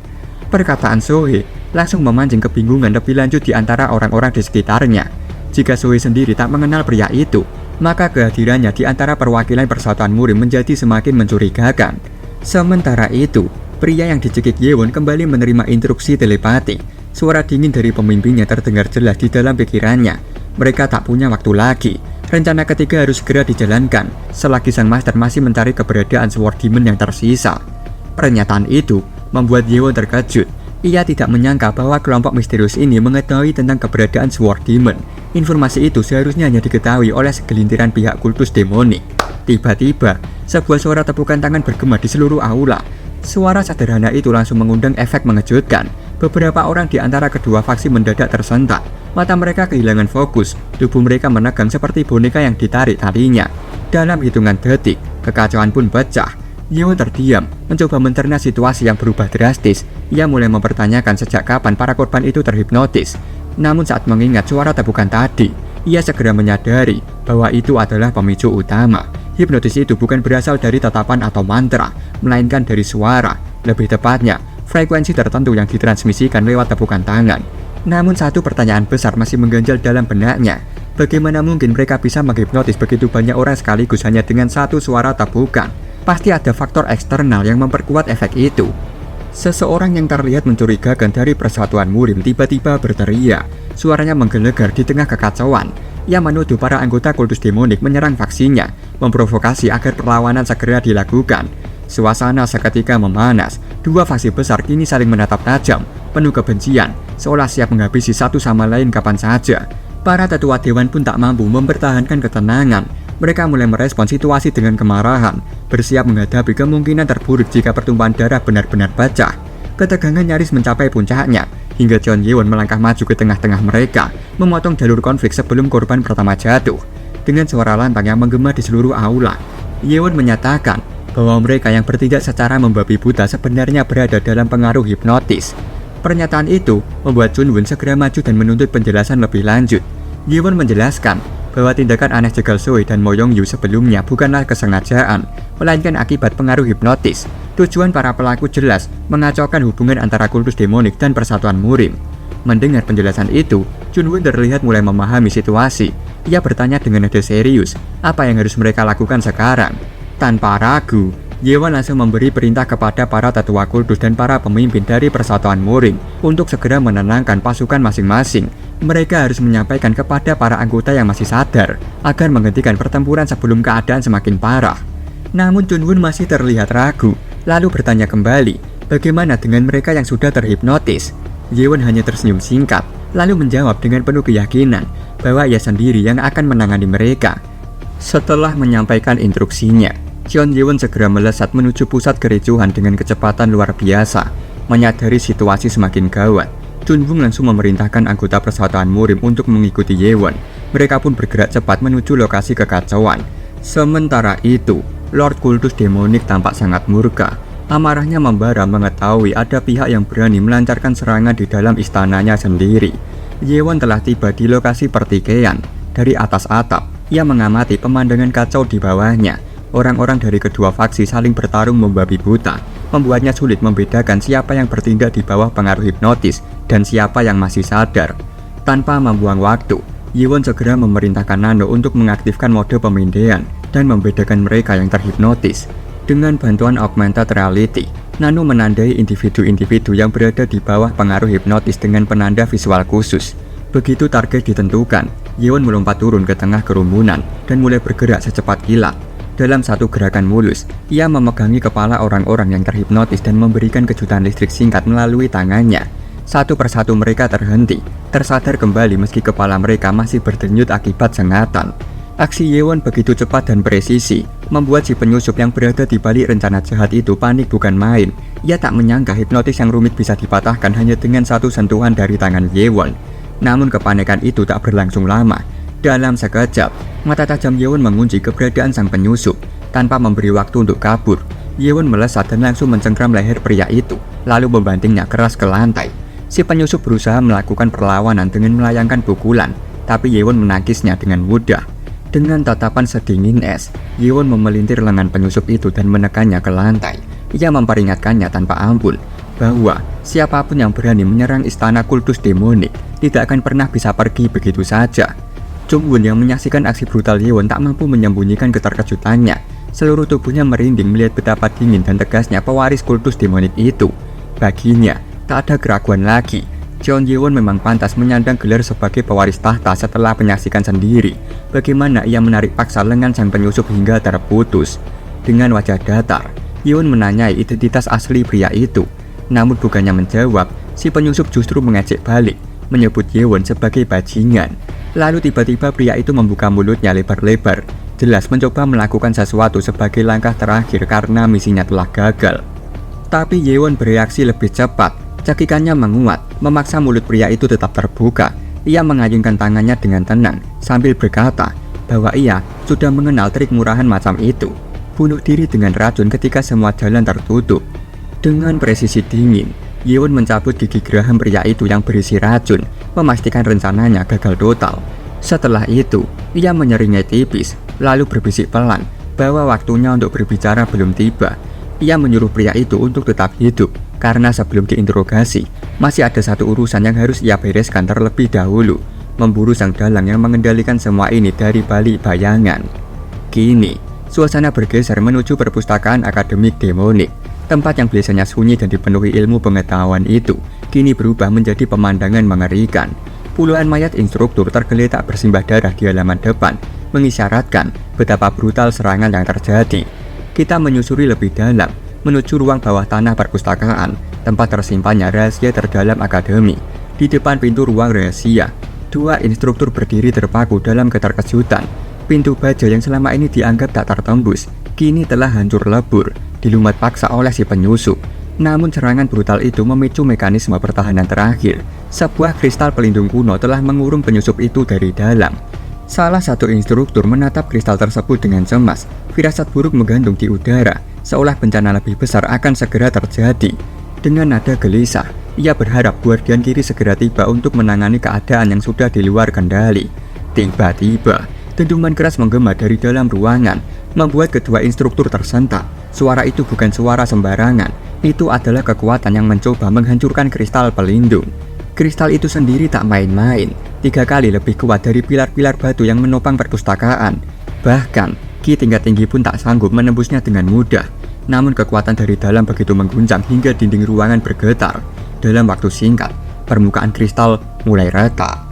Perkataan Sohee langsung memancing kebingungan lebih lanjut di antara orang-orang di sekitarnya. Jika Sohee sendiri tak mengenal pria itu, maka kehadirannya di antara perwakilan Persatuan Murim menjadi semakin mencurigakan. Sementara itu, pria yang dicekik Ye-won kembali menerima instruksi telepati. Suara dingin dari pemimpinnya terdengar jelas di dalam pikirannya. Mereka tak punya waktu lagi. Rencana ketiga harus segera dijalankan selagi sang master masih mencari keberadaan Sword Demon yang tersisa. Pernyataan itu membuat Ye-won terkejut. Ia tidak menyangka bahwa kelompok misterius ini mengetahui tentang keberadaan Sword Demon. Informasi itu seharusnya hanya diketahui oleh segelintiran pihak kultus demonik. Tiba-tiba, sebuah suara tepukan tangan bergema di seluruh aula. Suara sederhana itu langsung mengundang efek mengejutkan. Beberapa orang di antara kedua faksi mendadak tersentak. Mata mereka kehilangan fokus, tubuh mereka menegang seperti boneka yang ditarik talinya. Dalam hitungan detik, kekacauan pun pecah. Ye-won terdiam, mencoba mencerna situasi yang berubah drastis. Ia mulai mempertanyakan sejak kapan para korban itu terhipnotis. Namun saat mengingat suara tepukan tadi, ia segera menyadari bahwa itu adalah pemicu utama. Hipnotis itu bukan berasal dari tatapan atau mantra, melainkan dari suara. Lebih tepatnya, frekuensi tertentu yang ditransmisikan lewat tepukan tangan. Namun satu pertanyaan besar masih mengganjal dalam benaknya. Bagaimana mungkin mereka bisa menghipnotis begitu banyak orang sekaligus hanya dengan satu suara tepukan? Pasti ada faktor eksternal yang memperkuat efek itu. Seseorang yang terlihat mencurigakan dari Persatuan Murim tiba-tiba berteriak. Suaranya menggelegar di tengah kekacauan. Ia menuduh para anggota kultus demonik menyerang faksinya, memprovokasi agar perlawanan segera dilakukan. Suasana seketika memanas. Dua faksi besar kini saling menatap tajam, penuh kebencian, seolah siap menghabisi satu sama lain kapan saja. Para tetua dewan pun tak mampu mempertahankan ketenangan. Mereka mulai merespon situasi dengan kemarahan, bersiap menghadapi kemungkinan terburuk jika pertumpahan darah benar-benar pecah. Ketegangan nyaris mencapai puncaknya, hingga Jeon Ye-won melangkah maju ke tengah-tengah mereka, memotong jalur konflik sebelum korban pertama jatuh. Dengan suara lantang yang menggema di seluruh aula, Ye-won menyatakan bahwa mereka yang bertindak secara membabi buta sebenarnya berada dalam pengaruh hipnotis. Pernyataan itu membuat Junwon segera maju dan menuntut penjelasan lebih lanjut. Ye-won menjelaskan bahwa tindakan aneh Jegal Soe dan Mo Yong Yu sebelumnya bukanlah kesengajaan, melainkan akibat pengaruh hipnotis. Tujuan para pelaku jelas mengacaukan hubungan antara kultus demonik dan persatuan murim. Mendengar penjelasan itu, Junwon terlihat mulai memahami situasi. Ia bertanya dengan nada serius, apa yang harus mereka lakukan sekarang? Tanpa ragu, Ye-won langsung memberi perintah kepada para tetua kultus dan para pemimpin dari persatuan murim untuk segera menenangkan pasukan masing-masing. Mereka harus menyampaikan kepada para anggota yang masih sadar agar menghentikan pertempuran sebelum keadaan semakin parah. Namun Junwon masih terlihat ragu, lalu bertanya kembali, bagaimana dengan mereka yang sudah terhipnotis? Ye-won hanya tersenyum singkat, lalu menjawab dengan penuh keyakinan bahwa ia sendiri yang akan menangani mereka. Setelah menyampaikan instruksinya, Jeon Ye-won segera melesat menuju pusat kericuhan dengan kecepatan luar biasa. Menyadari situasi semakin gawat, Junwon langsung memerintahkan anggota persatuan murim untuk mengikuti Ye-won. Mereka pun bergerak cepat menuju lokasi kekacauan. Sementara itu, Lord Kultus Demonik tampak sangat murka. Amarahnya membara mengetahui ada pihak yang berani melancarkan serangan di dalam istananya sendiri. Ye-won telah tiba di lokasi pertikaian. Dari atas atap, ia mengamati pemandangan kacau di bawahnya. Orang-orang dari kedua faksi saling bertarung membabi buta, membuatnya sulit membedakan siapa yang bertindak di bawah pengaruh hipnotis dan siapa yang masih sadar. Tanpa membuang waktu, Ye-won segera memerintahkan Nano untuk mengaktifkan mode pemindaian dan membedakan mereka yang terhipnotis. Dengan bantuan augmented reality, Nano menandai individu-individu yang berada di bawah pengaruh hipnotis dengan penanda visual khusus. Begitu target ditentukan, Ye-won melompat turun ke tengah kerumunan dan mulai bergerak secepat kilat. Dalam satu gerakan mulus, ia memegangi kepala orang-orang yang terhipnotis dan memberikan kejutan listrik singkat melalui tangannya. Satu persatu mereka terhenti, tersadar kembali meski kepala mereka masih berdenyut akibat sengatan. Aksi Ye-won begitu cepat dan presisi, membuat si penyusup yang berada di balik rencana jahat itu panik bukan main. Ia tak menyangka hipnotis yang rumit bisa dipatahkan hanya dengan satu sentuhan dari tangan Ye-won. Namun kepanikan itu tak berlangsung lama. Dalam sekejap, mata tajam Ye-won mengunci keberadaan sang penyusup. Tanpa memberi waktu untuk kabur, Ye-won melesat dan langsung mencengkram leher pria itu, lalu membantingnya keras ke lantai. Si penyusup berusaha melakukan perlawanan dengan melayangkan pukulan, tapi Ye-won menangkisnya dengan mudah. Dengan tatapan sedingin es, Ye-won memelintir lengan penyusup itu dan menekannya ke lantai. Ia memperingatkannya tanpa ampun bahwa siapapun yang berani menyerang istana kultus demonik tidak akan pernah bisa pergi begitu saja. Junwon yang menyaksikan aksi brutal Ye-won tak mampu menyembunyikan keterkejutannya. Seluruh tubuhnya merinding melihat betapa dingin dan tegasnya pewaris kultus demonik itu. Baginya, tak ada keraguan lagi. Jeon Ye-won memang pantas menyandang gelar sebagai pewaris tahta setelah menyaksikan sendiri bagaimana ia menarik paksa lengan sang penyusup hingga terputus. Dengan wajah datar, Ye-won menanyai identitas asli pria itu. Namun bukannya menjawab, si penyusup justru mengejek balik, menyebut Ye-won sebagai bajingan. Lalu tiba-tiba pria itu membuka mulutnya lebar-lebar, jelas mencoba melakukan sesuatu sebagai langkah terakhir karena misinya telah gagal. Tapi Ye-won bereaksi lebih cepat. Cakikannya menguat, memaksa mulut pria itu tetap terbuka. Ia mengayunkan tangannya dengan tenang sambil berkata bahwa ia sudah mengenal trik murahan macam itu, bunuh diri dengan racun ketika semua jalan tertutup. Dengan presisi dingin, Ye-won mencabut gigi geraham pria itu yang berisi racun, memastikan rencananya gagal total. Setelah itu, ia menyeringai tipis, lalu berbisik pelan bahwa waktunya untuk berbicara belum tiba. Ia menyuruh pria itu untuk tetap hidup, karena sebelum diinterogasi, masih ada satu urusan yang harus ia bereskan terlebih dahulu, memburu sang dalang yang mengendalikan semua ini dari balik bayangan. Kini, suasana bergeser menuju perpustakaan akademik demonik. Tempat yang biasanya sunyi dan dipenuhi ilmu pengetahuan itu, kini berubah menjadi pemandangan mengerikan. Puluhan mayat instruktur tergeletak bersimbah darah di halaman depan, mengisyaratkan betapa brutal serangan yang terjadi. Kita menyusuri lebih dalam, menuju ruang bawah tanah perpustakaan, tempat tersimpannya rahasia terdalam akademi. Di depan pintu ruang rahasia, dua instruktur berdiri terpaku dalam keterkejutan. Pintu baja yang selama ini dianggap tak tertembus, kini telah hancur lebur, dilumat paksa oleh si penyusup. Namun serangan brutal itu memicu mekanisme pertahanan terakhir. Sebuah kristal pelindung kuno telah mengurung penyusup itu dari dalam. Salah satu instruktur menatap kristal tersebut dengan cemas. Firasat buruk menggantung di udara, seolah bencana lebih besar akan segera terjadi. Dengan nada gelisah, ia berharap guardian kiri segera tiba untuk menangani keadaan yang sudah di luar kendali. Tiba-tiba, dentuman keras menggema dari dalam ruangan, membuat kedua instruktur tersentak. Suara itu bukan suara sembarangan, itu adalah kekuatan yang mencoba menghancurkan kristal pelindung. Kristal itu sendiri tak main-main, 3 kali lebih kuat dari pilar-pilar batu yang menopang perpustakaan. Bahkan, Ki tingkat tinggi pun tak sanggup menembusnya dengan mudah. Namun kekuatan dari dalam begitu mengguncang hingga dinding ruangan bergetar. Dalam waktu singkat, permukaan kristal mulai retak.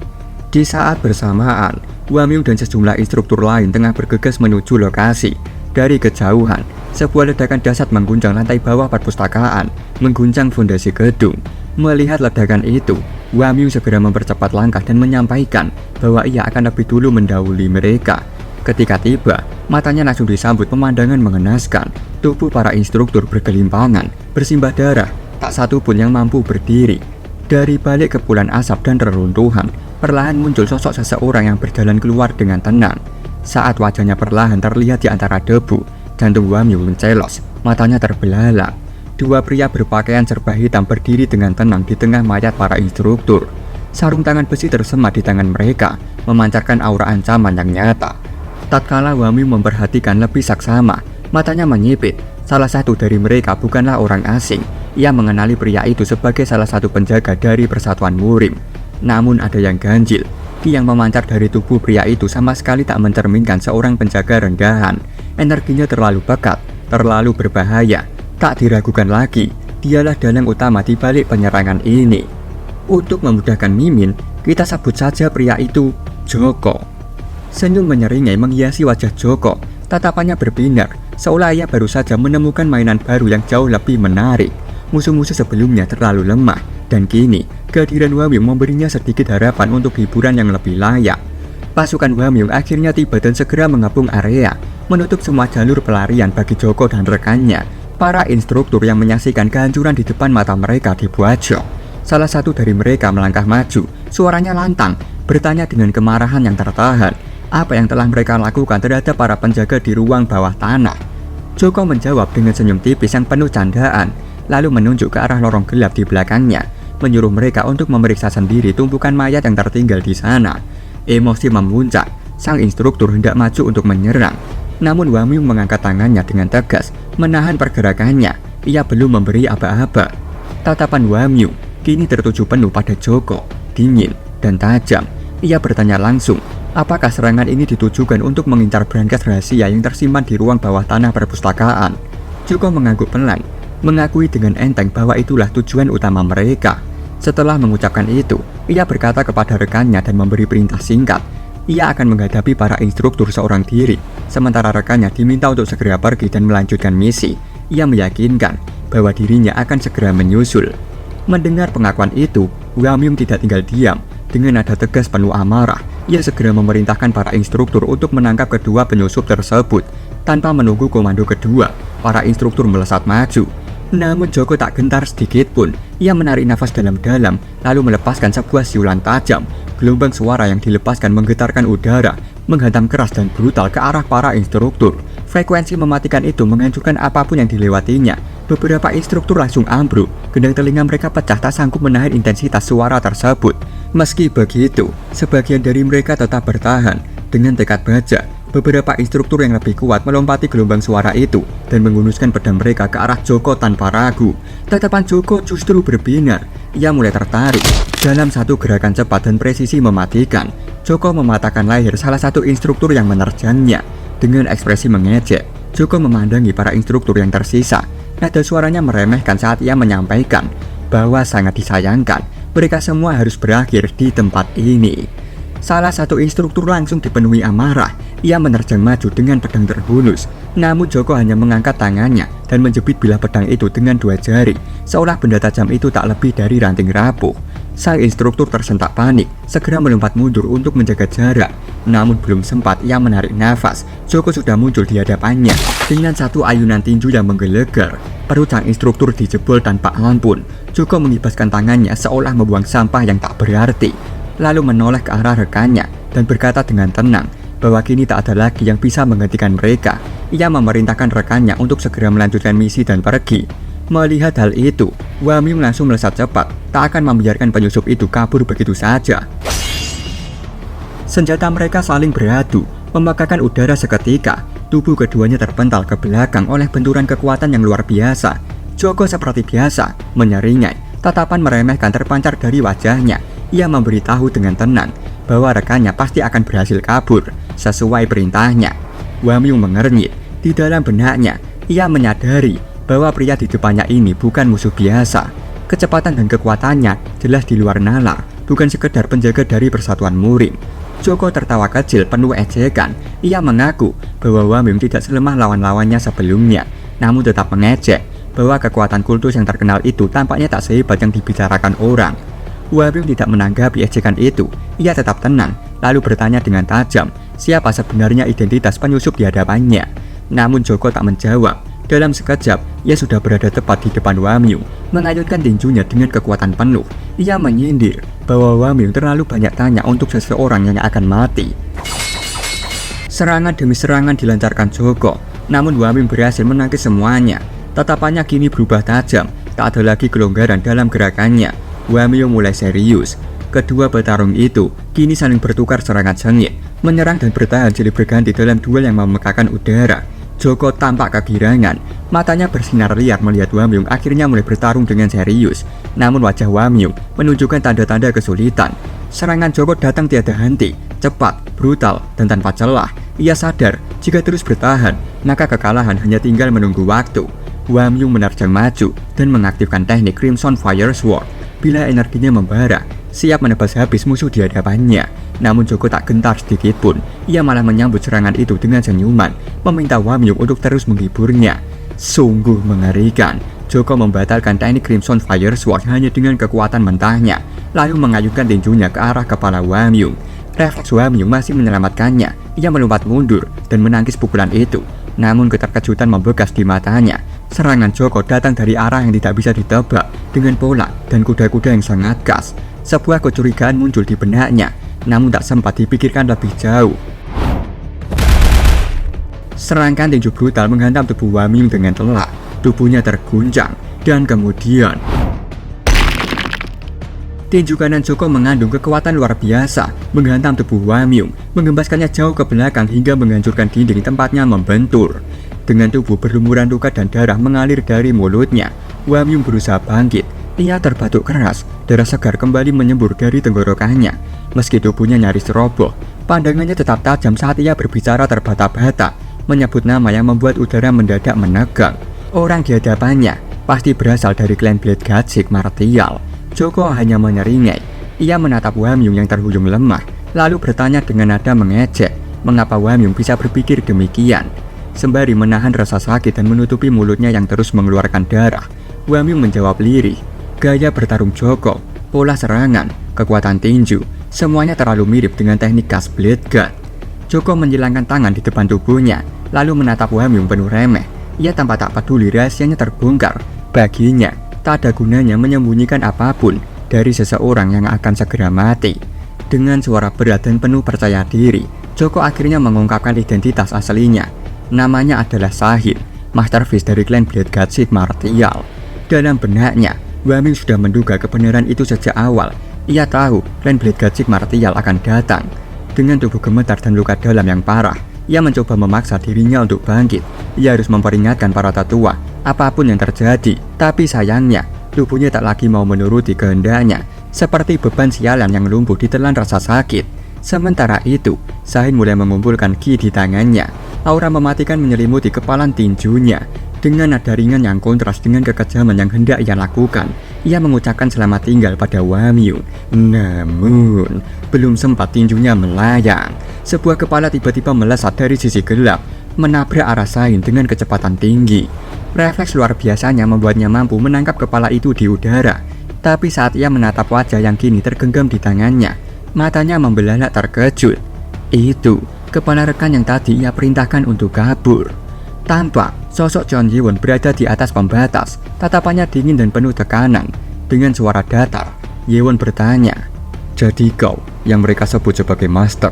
Di saat bersamaan, Wamyu dan sejumlah instruktur lain tengah bergegas menuju lokasi. Dari kejauhan, sebuah ledakan dahsyat mengguncang lantai bawah perpustakaan, mengguncang fondasi gedung. Melihat ledakan itu, Wamyu segera mempercepat langkah dan menyampaikan bahwa ia akan lebih dulu mendahului mereka. Ketika tiba, matanya langsung disambut pemandangan mengenaskan. Tubuh para instruktur bergelimpangan, bersimbah darah, tak satu pun yang mampu berdiri. Dari balik kepulan asap dan reruntuhan, perlahan muncul sosok seseorang yang berjalan keluar dengan tenang. Saat wajahnya perlahan terlihat di antara debu, jantung Wamyu mencelos, matanya terbelalak. 2 pria berpakaian serba hitam berdiri dengan tenang di tengah mayat para instruktur. Sarung tangan besi tersemat di tangan mereka, memancarkan aura ancaman yang nyata. Tatkala Wamyu memperhatikan lebih saksama, matanya menyipit. Salah satu dari mereka bukanlah orang asing. Ia mengenali pria itu sebagai salah satu penjaga dari Persatuan Murim. Namun ada yang ganjil. Ki yang memancar dari tubuh pria itu sama sekali tak mencerminkan seorang penjaga rendahan. Energinya terlalu pekat, terlalu berbahaya. Tak diragukan lagi, dialah dalang utama di balik penyerangan ini. Untuk memudahkan Mimin, kita sebut saja pria itu Joko. Senyum menyeringai menghiasi wajah Joko. Tatapannya berbinar, seolah ia baru saja menemukan mainan baru yang jauh lebih menarik. Musuh-musuh sebelumnya terlalu lemah, dan kini kehadiran Wamyu memberinya sedikit harapan untuk hiburan yang lebih layak. Pasukan Wamyu akhirnya tiba dan segera mengepung area, menutup semua jalur pelarian bagi Joko dan rekannya. Para instruktur yang menyaksikan kehancuran di depan mata mereka dibajak. Salah satu dari mereka melangkah maju, suaranya lantang, bertanya dengan kemarahan yang tertahan. Apa yang telah mereka lakukan terhadap para penjaga di ruang bawah tanah? Joko menjawab dengan senyum tipis yang penuh candaan, lalu menunjuk ke arah lorong gelap di belakangnya, menyuruh mereka untuk memeriksa sendiri tumpukan mayat yang tertinggal di sana. Emosi memuncak, sang instruktur hendak maju untuk menyerang. Namun Wamyu mengangkat tangannya dengan tegas, menahan pergerakannya. Ia belum memberi aba-aba. Tatapan Wamyu kini tertuju penuh pada Joko, dingin dan tajam. Ia bertanya langsung, apakah serangan ini ditujukan untuk mengincar berangkas rahasia yang tersimpan di ruang bawah tanah perpustakaan? Joko mengangguk pelan, mengakui dengan enteng bahwa itulah tujuan utama mereka. Setelah mengucapkan itu, ia berkata kepada rekannya dan memberi perintah singkat. Ia akan menghadapi para instruktur seorang diri, sementara rekannya diminta untuk segera pergi dan melanjutkan misi. Ia meyakinkan bahwa dirinya akan segera menyusul. Mendengar pengakuan itu, Wamyu tidak tinggal diam. Dengan nada tegas penuh amarah, ia segera memerintahkan para instruktur untuk menangkap kedua penyusup tersebut. Tanpa menunggu komando kedua, para instruktur melesat maju. Namun Joko tak gentar sedikit pun. Ia menarik nafas dalam-dalam, lalu melepaskan sebuah siulan tajam. Gelombang suara yang dilepaskan menggetarkan udara, menghantam keras dan brutal ke arah para instruktur. Frekuensi mematikan itu menghancurkan apapun yang dilewatinya. Beberapa instruktur langsung ambruk, gendang telinga mereka pecah tak sanggup menahan intensitas suara tersebut. Meski begitu, sebagian dari mereka tetap bertahan. Dengan tekad baja, beberapa instruktur yang lebih kuat melompati gelombang suara itu dan menghunuskan pedang mereka ke arah Joko tanpa ragu. Tatapan Joko justru berbinar. Ia mulai tertarik. Dalam satu gerakan cepat dan presisi mematikan, Joko mematahkan leher salah satu instruktur yang menerjangnya. Dengan ekspresi mengejek, Joko memandangi para instruktur yang tersisa. Nada suaranya meremehkan saat ia menyampaikan bahwa sangat disayangkan mereka semua harus berakhir di tempat ini. Salah satu instruktur langsung dipenuhi amarah. Ia menerjang maju dengan pedang terhunus. Namun Joko hanya mengangkat tangannya dan menjepit bilah pedang itu dengan 2 jari, seolah benda tajam itu tak lebih dari ranting rapuh. Sang instruktur tersentak panik, segera melompat mundur untuk menjaga jarak. Namun belum sempat ia menarik nafas, Joko sudah muncul di hadapannya dengan satu ayunan tinju yang menggelegar. Perut sang instruktur dijebol tanpa ampun. Joko mengibaskan tangannya seolah membuang sampah yang tak berarti, lalu menoleh ke arah rekannya dan berkata dengan tenang bahwa kini tak ada lagi yang bisa menghentikan mereka. Ia memerintahkan rekannya untuk segera melanjutkan misi dan pergi. Melihat hal itu, Hwa Myung langsung melesat cepat, tak akan membiarkan penyusup itu kabur begitu saja. Senjata mereka saling beradu, membakar udara seketika. Tubuh keduanya terpental ke belakang oleh benturan kekuatan yang luar biasa. Joko seperti biasa, menyeringai, tatapan meremehkan terpancar dari wajahnya. Ia memberitahu dengan tenang bahwa rekannya pasti akan berhasil kabur, sesuai perintahnya. Hwa Myung mengernyit, di dalam benaknya, ia menyadari bahwa pria di depannya ini bukan musuh biasa. Kecepatan dan kekuatannya jelas di luar nalar, bukan sekedar penjaga dari persatuan murim. Joko tertawa kecil penuh ejekan. Ia mengaku bahwa Hwa Myung tidak selemah lawan-lawannya sebelumnya, namun tetap mengejek bahwa kekuatan kultus yang terkenal itu tampaknya tak sehebat yang dibicarakan orang. Hwa Myung tidak menanggapi ejekan itu. Ia tetap tenang, lalu bertanya dengan tajam siapa sebenarnya identitas penyusup di hadapannya. Namun Joko tak menjawab. Dalam sekejap, ia sudah berada tepat di depan Hwa Myung, mengayunkan tinjunya dengan kekuatan penuh. Ia menyindir bahwa Hwa Myung terlalu banyak tanya untuk seseorang yang akan mati. Serangan demi serangan dilancarkan Joko, namun Hwa Myung berhasil menangkis semuanya. Tatapannya kini berubah tajam, tak ada lagi kelonggaran dalam gerakannya. Hwa Myung mulai serius. Kedua petarung itu kini saling bertukar serangan sengit, menyerang dan bertahan silih berganti dalam duel yang memekakan udara. Joko tampak kegirangan, matanya bersinar liar melihat Hwa Myung akhirnya mulai bertarung dengan serius. Namun wajah Hwa Myung menunjukkan tanda-tanda kesulitan. Serangan Joko datang tiada henti, cepat, brutal, dan tanpa celah. Ia sadar jika terus bertahan, maka kekalahan hanya tinggal menunggu waktu. Hwa Myung menerjang maju dan mengaktifkan teknik Crimson Fire Sword. Bila energinya membara, siap menebas habis musuh di hadapannya. Namun Joko tak gentar sedikit pun. Ia malah menyambut serangan itu dengan senyuman, meminta Hwa Myung untuk terus menghiburnya. Sungguh mengerikan. Joko membatalkan teknik Crimson Fire Sword hanya dengan kekuatan mentahnya, lalu mengayunkan tinjunya ke arah kepala Hwa Myung. Refleks Hwa Myung masih menyelamatkannya. Ia melompat mundur dan menangkis pukulan itu. Namun keterkejutan membekas di matanya. Serangan Joko datang dari arah yang tidak bisa ditebak, dengan pola dan kuda-kuda yang sangat khas. Sebuah kecurigaan muncul di benaknya, namun tak sempat dipikirkan lebih jauh. Serangkan tinju brutal menghantam tubuh Hwa Myung dengan telak. Tubuhnya terguncang, dan kemudian tinju kanan Joko mengandung kekuatan luar biasa, menghantam tubuh Hwa Myung, mengembaskannya jauh ke belakang hingga menghancurkan dinding tempatnya membentur. Dengan tubuh berlumuran luka dan darah mengalir dari mulutnya, Hwa Myung berusaha bangkit. Ia terbatuk keras, darah segar kembali menyembur dari tenggorokannya. Meski tubuhnya nyaris roboh, pandangannya tetap tajam saat ia berbicara terbata-bata, menyebut nama yang membuat udara mendadak menegang. Orang di hadapannya pasti berasal dari klan Blade Gatsik Martial. Joko hanya menyeringai. Ia menatap Hwa Myung yang terhuyung lemah, lalu bertanya dengan nada mengejek, mengapa Hwa Myung bisa berpikir demikian. Sembari menahan rasa sakit dan menutupi mulutnya yang terus mengeluarkan darah, Hwa Myung menjawab lirih. Gaya bertarung Joko, pola serangan, kekuatan tinju, semuanya terlalu mirip dengan teknik khas Blade God. Joko menjilangkan tangan di depan tubuhnya, lalu menatap Hwa Myung penuh remeh. Ia tampak tak peduli rahasianya terbongkar. Baginya, tak ada gunanya menyembunyikan apapun dari seseorang yang akan segera mati. Dengan suara berat dan penuh percaya diri, Joko akhirnya mengungkapkan identitas aslinya. Namanya adalah Shahid, Master Fist dari klan Blade Gatsik Martial. Dalam benaknya, Hwa Myung sudah menduga kebenaran itu sejak awal. Ia tahu klan Blade Gatsik Martial akan datang. Dengan tubuh gemetar dan luka dalam yang parah, ia mencoba memaksa dirinya untuk bangkit. Ia harus memperingatkan para tetua apapun yang terjadi. Tapi sayangnya, tubuhnya tak lagi mau menuruti kehendaknya, seperti beban sialan yang lumpuh ditelan rasa sakit. Sementara itu, Shahid mulai mengumpulkan ki di tangannya. Aura mematikan menyelimuti kepalan tinjunya. Dengan nada ringan yang kontras dengan kekejaman yang hendak ia lakukan, ia mengucapkan selamat tinggal pada Hwa Myung. Namun, belum sempat tinjunya melayang, sebuah kepala tiba-tiba melesat dari sisi gelap, menabrak arah Shahid dengan kecepatan tinggi. Refleks luar biasanya membuatnya mampu menangkap kepala itu di udara. Tapi saat ia menatap wajah yang kini tergenggam di tangannya, matanya membelalak terkejut. Itu kepala rekan yang tadi ia perintahkan untuk kabur. Tampak sosok Jeon Ye-won berada di atas pembatas, tatapannya dingin dan penuh tekanan. Dengan suara datar, Ye-won bertanya, "Jadi kau yang mereka sebut sebagai master?"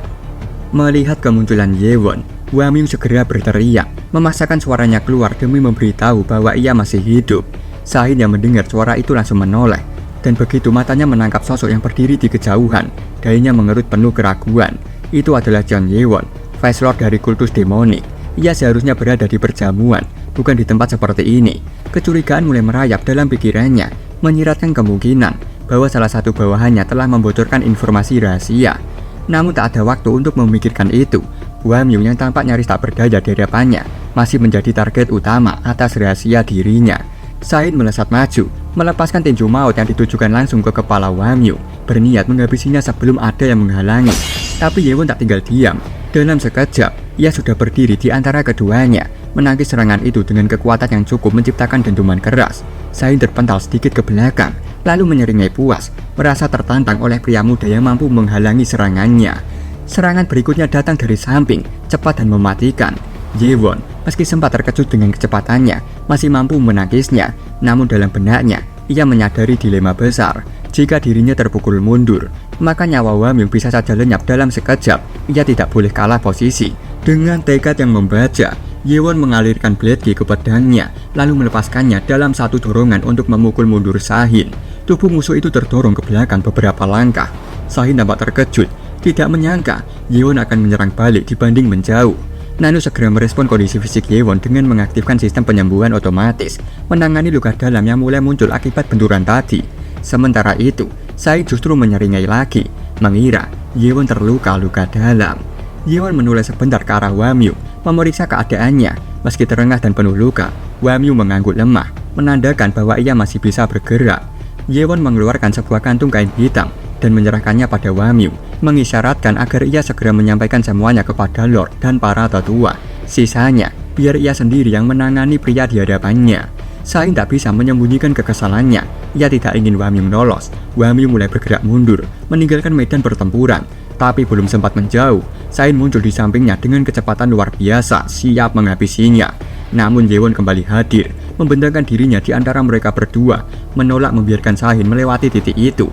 Melihat kemunculan Ye-won, Hwa Myung segera berteriak, memaksakan suaranya keluar demi memberitahu bahwa ia masih hidup. Sahin yang mendengar suara itu langsung menoleh, dan begitu matanya menangkap sosok yang berdiri di kejauhan, dahinya mengerut penuh keraguan. Itu adalah Jeon Ye-won, Vice Lord dari kultus demonik. Ia seharusnya berada di perjamuan, bukan di tempat seperti ini. Kecurigaan mulai merayap dalam pikirannya, menyiratkan kemungkinan bahwa salah satu bawahannya telah membocorkan informasi rahasia. Namun tak ada waktu untuk memikirkan itu. Hwa Myung yang tampak nyaris tak berdaya di hadapannya masih menjadi target utama atas rahasia dirinya. Sahin melesat maju, melepaskan tinju maut yang ditujukan langsung ke kepala Hwa Myung, berniat menghabisinya sebelum ada yang menghalangi. Tapi Ye-won tak tinggal diam. Dalam sekejap, ia sudah berdiri di antara keduanya, menangkis serangan itu dengan kekuatan yang cukup menciptakan dentuman keras. Sahin terpental sedikit ke belakang, lalu menyeringai puas, merasa tertantang oleh pria muda yang mampu menghalangi serangannya. Serangan berikutnya datang dari samping, cepat dan mematikan. Ye-won, meski sempat terkejut dengan kecepatannya, masih mampu menangkisnya. Namun dalam benaknya, ia menyadari dilema besar. Jika dirinya terpukul mundur, maka nyawa Hwa Myung bisa saja lenyap dalam sekejap. Ia tidak boleh kalah posisi. Dengan tekad yang membaca, Ye-won mengalirkan blade Ki ke pedangnya, lalu melepaskannya dalam satu dorongan untuk memukul mundur Sahin. Tubuh musuh itu terdorong ke belakang beberapa langkah. Sahin tampak terkejut, tidak menyangka Ye-won akan menyerang balik dibanding menjauh. Nano segera merespon kondisi fisik Ye-won dengan mengaktifkan sistem penyembuhan otomatis, menangani luka dalam yang mulai muncul akibat benturan tadi. Sementara itu, Sahin justru menyeringai lagi, mengira Ye-won terluka luka dalam. Ye-won menoleh sebentar ke arah Hwa Myung, memeriksa keadaannya. Meski terengah dan penuh luka, Hwa Myung mengangguk lemah, menandakan bahwa ia masih bisa bergerak. Ye-won mengeluarkan sebuah kantung kain hitam dan menyerahkannya pada Hwa Myung, mengisyaratkan agar ia segera menyampaikan semuanya kepada Lord dan para tetua. Sisanya, biar ia sendiri yang menangani pria di hadapannya. Sahin tak bisa menyembunyikan kekesalannya. Ia tidak ingin Hwa Myung lolos. Hwa Myung mulai bergerak mundur, meninggalkan medan pertempuran. Tapi belum sempat menjauh, Sahin muncul di sampingnya dengan kecepatan luar biasa, siap menghabisinya. Namun Ye-won kembali hadir, membentangkan dirinya di antara mereka berdua, menolak membiarkan Sahin melewati titik itu.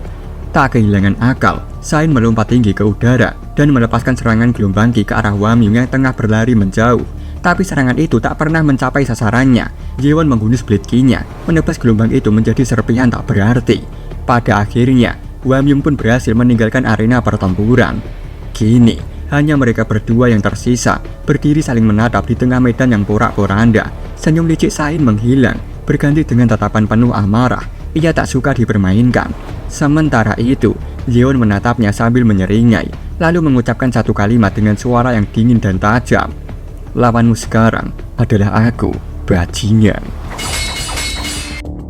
Tak kehilangan akal, Sahin melompat tinggi ke udara dan melepaskan serangan gelombang Ki ke arah Hwa Myung yang tengah berlari menjauh. Tapi serangan itu tak pernah mencapai sasarannya. Ye-won menghunus blade Ki-nya, menebas gelombang itu menjadi serpihan tak berarti. Pada akhirnya, Hwa Myung pun berhasil meninggalkan arena pertempuran. Kini, hanya mereka berdua yang tersisa, berdiri saling menatap di tengah medan yang porak-poranda. Senyum licik Sahin menghilang, berganti dengan tatapan penuh amarah. Ia tak suka dipermainkan. Sementara itu, Ye-won menatapnya sambil menyeringai, lalu mengucapkan satu kalimat dengan suara yang dingin dan tajam. "Lawanmu sekarang adalah aku, bajingan."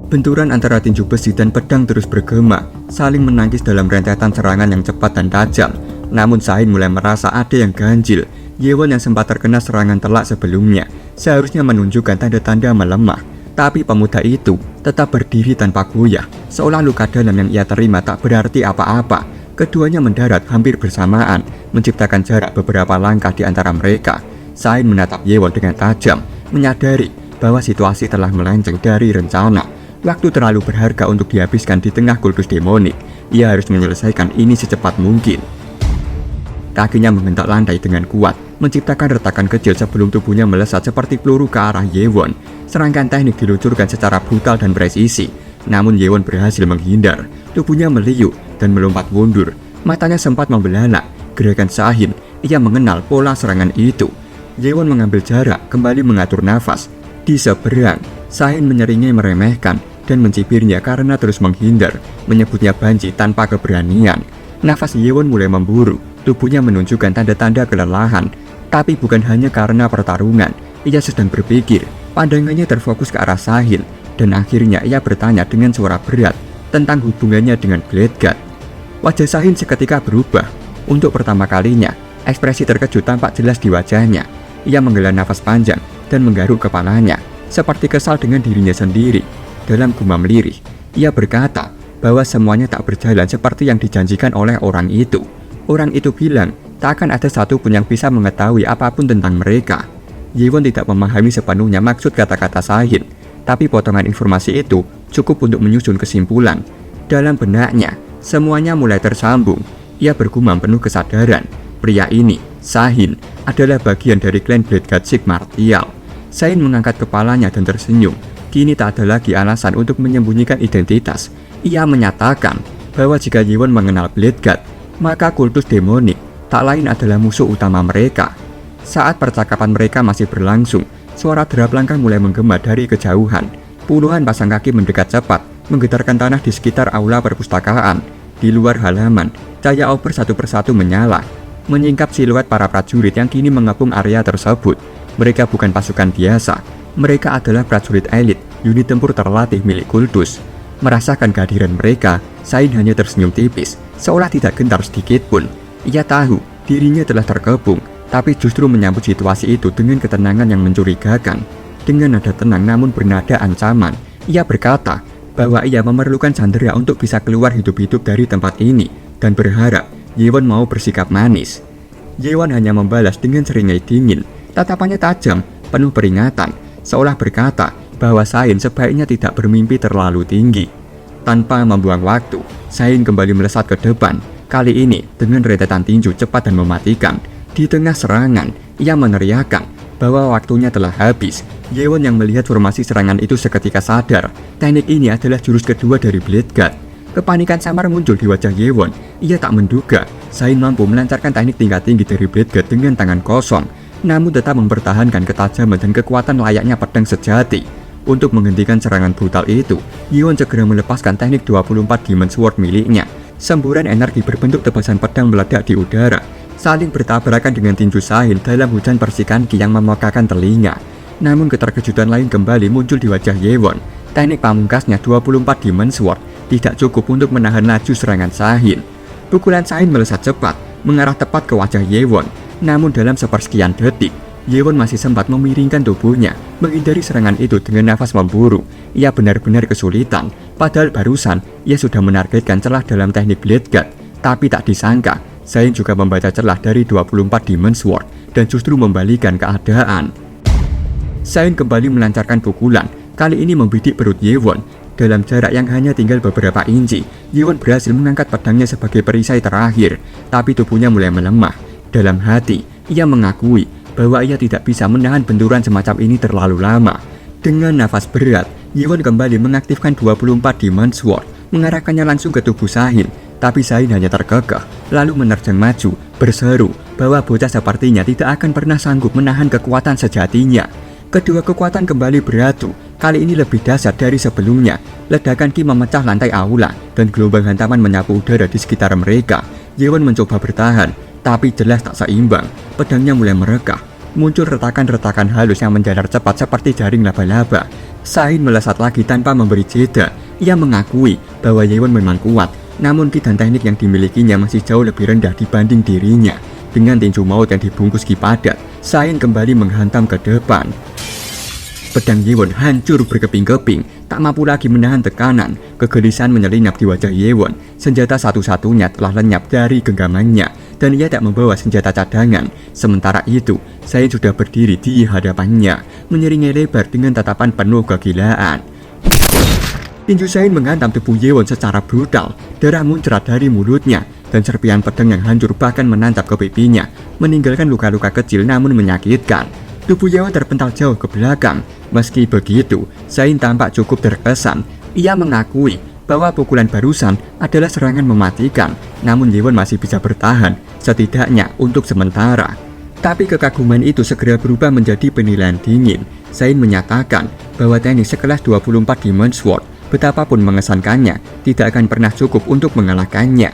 Benturan antara tinju besi dan pedang terus bergema, saling menangkis dalam rentetan serangan yang cepat dan tajam. Namun Sahin mulai merasa ada yang ganjil. Ye-won yang sempat terkena serangan telak sebelumnya seharusnya menunjukkan tanda-tanda melemah. Tapi pemuda itu tetap berdiri tanpa goyah, seolah luka dalam yang ia terima tak berarti apa-apa. Keduanya mendarat hampir bersamaan, menciptakan jarak beberapa langkah di antara mereka. Sahin menatap Ye-won dengan tajam, menyadari bahwa situasi telah melenceng dari rencana. Waktu terlalu berharga untuk dihabiskan di tengah kultus demonik. Ia harus menyelesaikan ini secepat mungkin. Kakinya menghentak lantai dengan kuat, menciptakan retakan kecil sebelum tubuhnya melesat seperti peluru ke arah Ye-won. Serangan teknik diluncurkan secara brutal dan presisi. Namun Ye-won berhasil menghindar. Tubuhnya meliuk dan melompat mundur. Matanya sempat membelalak. Gerakan Sahin, ia mengenal pola serangan itu. Ye-won mengambil jarak, kembali mengatur nafas. Di seberang, Sahin menyeringai meremehkan dan mencibirnya karena terus menghindar, menyebutnya banci tanpa keberanian. Nafas Ye-won mulai memburu, tubuhnya menunjukkan tanda-tanda kelelahan. Tapi bukan hanya karena pertarungan, ia sedang berpikir. Pandangannya terfokus ke arah Sahin, dan akhirnya ia bertanya dengan suara berat tentang hubungannya dengan Blade God. Wajah Sahin seketika berubah. Untuk pertama kalinya, ekspresi terkejut tampak jelas di wajahnya. Ia menghela nafas panjang dan menggaruk kepalanya, seperti kesal dengan dirinya sendiri. Dalam gumam lirih, ia berkata, bahwa semuanya tak berjalan seperti yang dijanjikan oleh orang itu. Orang itu bilang, tak akan ada satu pun yang bisa mengetahui apapun tentang mereka. Yewon tidak memahami sepenuhnya maksud kata-kata Sahin, tapi potongan informasi itu cukup untuk menyusun kesimpulan. Dalam benaknya, semuanya mulai tersambung. Ia bergumam penuh kesadaran. Pria ini, Sahin, adalah bagian dari klan Blade God Six Martial. Sahin mengangkat kepalanya dan tersenyum. Kini tak ada lagi alasan untuk menyembunyikan identitas. Ia menyatakan bahwa jika Yewon mengenal Blade God, maka kultus demonik tak lain adalah musuh utama mereka. Saat percakapan mereka masih berlangsung, suara derap langkah mulai menggema dari kejauhan. Puluhan pasang kaki mendekat cepat, menggetarkan tanah di sekitar aula perpustakaan. Di luar halaman, cahaya obor satu persatu menyala, menyingkap siluet para prajurit yang kini mengepung area tersebut. Mereka bukan pasukan biasa, mereka adalah prajurit elit, unit tempur terlatih milik kultus. Merasakan kehadiran mereka, Sahin hanya tersenyum tipis, seolah tidak gentar sedikit pun. Ia tahu dirinya telah terkepung, tapi justru menyambut situasi itu dengan ketenangan yang mencurigakan. Dengan nada tenang namun bernada ancaman, ia berkata bahwa ia memerlukan Chandra untuk bisa keluar hidup-hidup dari tempat ini, dan berharap Yewon mau bersikap manis. Yewon hanya membalas dengan seringai dingin, tatapannya tajam, penuh peringatan, seolah berkata bahwa Sahin sebaiknya tidak bermimpi terlalu tinggi. Tanpa membuang waktu, Sahin kembali melesat ke depan, kali ini dengan rentetan tinju cepat dan mematikan. Di tengah serangan, ia meneriakkan bahwa waktunya telah habis. Yewon yang melihat formasi serangan itu seketika sadar, teknik ini adalah jurus kedua dari Blade God. Kepanikan samar muncul di wajah Yewon. Ia tak menduga Sahin mampu melancarkan teknik tingkat tinggi dari Blade God dengan tangan kosong, namun tetap mempertahankan ketajaman dan kekuatan layaknya pedang sejati. Untuk menghentikan serangan brutal itu, Yewon segera melepaskan teknik 24 Demon Sword miliknya. Semburan energi berbentuk tebasan pedang meledak di udara, saling bertabrakan dengan tinju Sahin dalam hujan percikan ki yang memekakan telinga. Namun keterkejutan lain kembali muncul di wajah Yewon. Teknik pamungkasnya 24 Demon Sword tidak cukup untuk menahan laju serangan Sahin. Pukulan Sahin melesat cepat, mengarah tepat ke wajah Yewon. Namun dalam sepersekian detik, Yewon masih sempat memiringkan tubuhnya, menghindari serangan itu dengan nafas memburu. Ia benar-benar kesulitan, padahal barusan ia sudah menargetkan celah dalam teknik Blade God. Tapi tak disangka, Sahin juga membaca celah dari 24 Demon Sword dan justru membalikan keadaan. Sahin kembali melancarkan pukulan, kali ini membidik perut Yewon. Dalam jarak yang hanya tinggal beberapa inci, Yewon berhasil mengangkat pedangnya sebagai perisai terakhir, tapi tubuhnya mulai melemah. Dalam hati, ia mengakui bahwa ia tidak bisa menahan benturan semacam ini terlalu lama. Dengan nafas berat, Yewon kembali mengaktifkan 24 Demon Sword, mengarahkannya langsung ke tubuh Sahin. Tapi Sahin hanya terkekeh, lalu menerjang maju, berseru bahwa bocah sepertinya tidak akan pernah sanggup menahan kekuatan sejatinya. Kedua kekuatan kembali beradu, kali ini lebih dahsyat dari sebelumnya. Ledakan ki memecah lantai aula, dan gelombang hantaman menyapu udara di sekitar mereka. Yewon mencoba bertahan, tapi jelas tak seimbang. Pedangnya mulai merekah, muncul retakan-retakan halus yang menjalar cepat seperti jaring laba-laba. Sahin melesat lagi tanpa memberi jeda. Ia mengakui bahwa Yewon memang kuat, namun ki dan teknik yang dimilikinya masih jauh lebih rendah dibanding dirinya. Dengan tinju maut yang dibungkus ki padat, Sahin kembali menghantam ke depan. Pedang Yewon hancur berkeping-keping, tak mampu lagi menahan tekanan. Kegelisahan menyelinap di wajah Yewon. Senjata satu-satunya telah lenyap dari genggamannya, dan ia tak membawa senjata cadangan. Sementara itu, Sahin sudah berdiri di hadapannya, menyeringai lebar dengan tatapan penuh kegilaan. Tinju Sahin menghantam tubuh Yewon secara brutal. Darah muncrat dari mulutnya, dan serpihan pedang yang hancur bahkan menancap ke pipinya, meninggalkan luka-luka kecil namun menyakitkan. Tubuh Yewon terpental jauh ke belakang. Meski begitu, Sahin tampak cukup terkesan. Ia mengakui bahwa pukulan barusan adalah serangan mematikan, namun Yewon masih bisa bertahan, setidaknya untuk sementara. Tapi kekaguman itu segera berubah menjadi penilaian dingin. Sahin menyatakan bahwa teknik sekelas 24 Demon Sword, betapapun mengesankannya, tidak akan pernah cukup untuk mengalahkannya.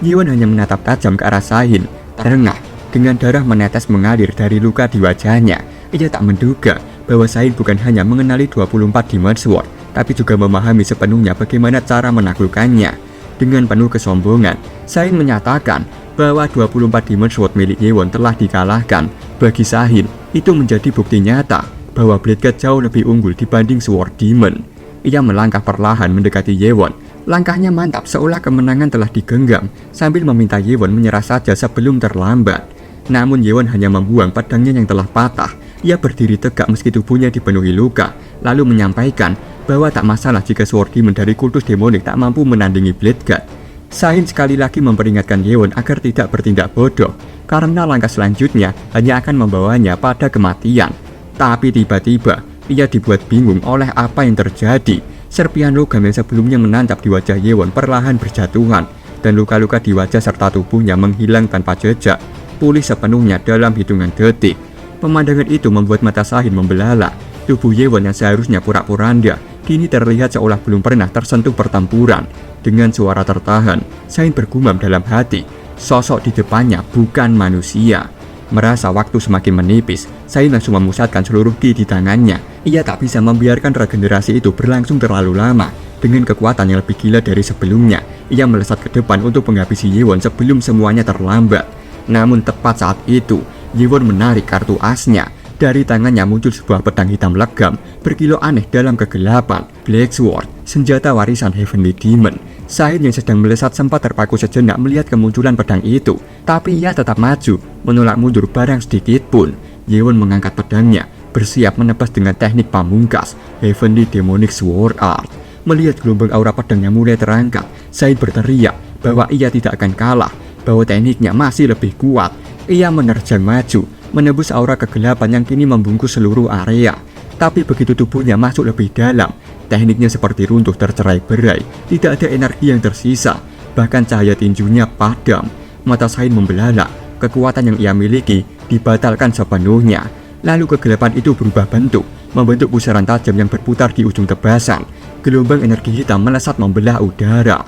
Yewon hanya menatap tajam ke arah Sahin, terengah, dengan darah menetes mengalir dari luka di wajahnya. Ia tak menduga bahwa Sahin bukan hanya mengenali 24 Demon Sword, tapi juga memahami sepenuhnya bagaimana cara menaklukkannya. Dengan penuh kesombongan, Sahin menyatakan bahwa 24 Demon Sword milik Yewon telah dikalahkan. Bagi Sahin, itu menjadi bukti nyata bahwa Blade God jauh lebih unggul dibanding Sword Demon. Ia melangkah perlahan mendekati Yewon, Langkahnya mantap seolah kemenangan telah digenggam sambil meminta Yewon menyerah saja sebelum terlambat. Namun Yewon hanya membuang pedangnya yang telah patah. Ia berdiri tegak meski tubuhnya dipenuhi luka, lalu menyampaikan bahwa tak masalah jika Sword Demon dari kultus demonik tak mampu menandingi Blade God. Sahin sekali lagi memperingatkan Yewon agar tidak bertindak bodoh, karena langkah selanjutnya hanya akan membawanya pada kematian. Tapi tiba-tiba, ia dibuat bingung oleh apa yang terjadi. Serpihan logam yang sebelumnya menancap di wajah Yewon perlahan berjatuhan, dan luka-luka di wajah serta tubuhnya menghilang tanpa jejak, pulih sepenuhnya dalam hitungan detik. Pemandangan itu membuat mata Sahin membelalak. Tubuh Yewon yang seharusnya pura-puranda, kini terlihat seolah belum pernah tersentuh pertempuran. Dengan suara tertahan, Sahin bergumam dalam hati, sosok di depannya bukan manusia. Merasa waktu semakin menipis, Sahin langsung memusatkan seluruh ki di tangannya. Ia tak bisa membiarkan regenerasi itu berlangsung terlalu lama. Dengan kekuatan yang lebih gila dari sebelumnya, ia melesat ke depan untuk menghabisi Yewon sebelum semuanya terlambat. Namun tepat saat itu, Yewon menarik kartu asnya. Dari tangannya muncul sebuah pedang hitam legam, berkilau aneh dalam kegelapan. Black Sword, senjata warisan Heavenly Demon. Sahin yang sedang melesat sempat terpaku sejenak melihat kemunculan pedang itu, tapi ia tetap maju, menolak mundur barang sedikit pun. Yewon mengangkat pedangnya, bersiap menebas dengan teknik pamungkas, Heavenly Demonic Sword Art. Melihat gelombang aura pedang yang mulai terangkat, Sahin berteriak bahwa ia tidak akan kalah, bahwa tekniknya masih lebih kuat. Ia menerjang maju, menembus aura kegelapan yang kini membungkus seluruh area. Tapi begitu tubuhnya masuk lebih dalam, tekniknya seperti runtuh tercerai-berai, tidak ada energi yang tersisa, bahkan cahaya tinjunya padam. Mata Sahin membelalak, kekuatan yang ia miliki dibatalkan sepenuhnya. Lalu kegelapan itu berubah bentuk, membentuk pusaran tajam yang berputar di ujung tebasan. Gelombang energi hitam melesat membelah udara.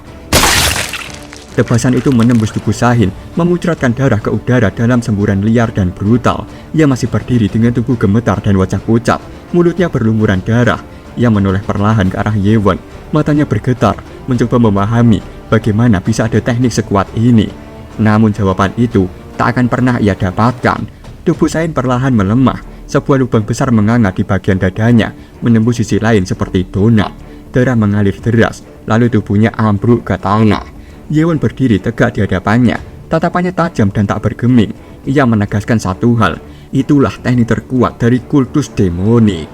Tebasan itu menembus tubuh Sahin, memuncratkan darah ke udara dalam semburan liar dan brutal. Ia masih berdiri dengan tubuh gemetar dan wajah pucat, mulutnya berlumuran darah. Ia menoleh perlahan ke arah Yewon, matanya bergetar, mencoba memahami bagaimana bisa ada teknik sekuat ini. Namun jawaban itu tak akan pernah ia dapatkan. Tubuh Sahin perlahan melemah, sebuah lubang besar menganga di bagian dadanya, menembus sisi lain seperti donat. Darah mengalir deras, lalu tubuhnya ambruk ke tanah. Yewon berdiri tegak di hadapannya, tatapannya tajam dan tak bergeming. Ia menegaskan satu hal, itulah teknik terkuat dari kultus demonik.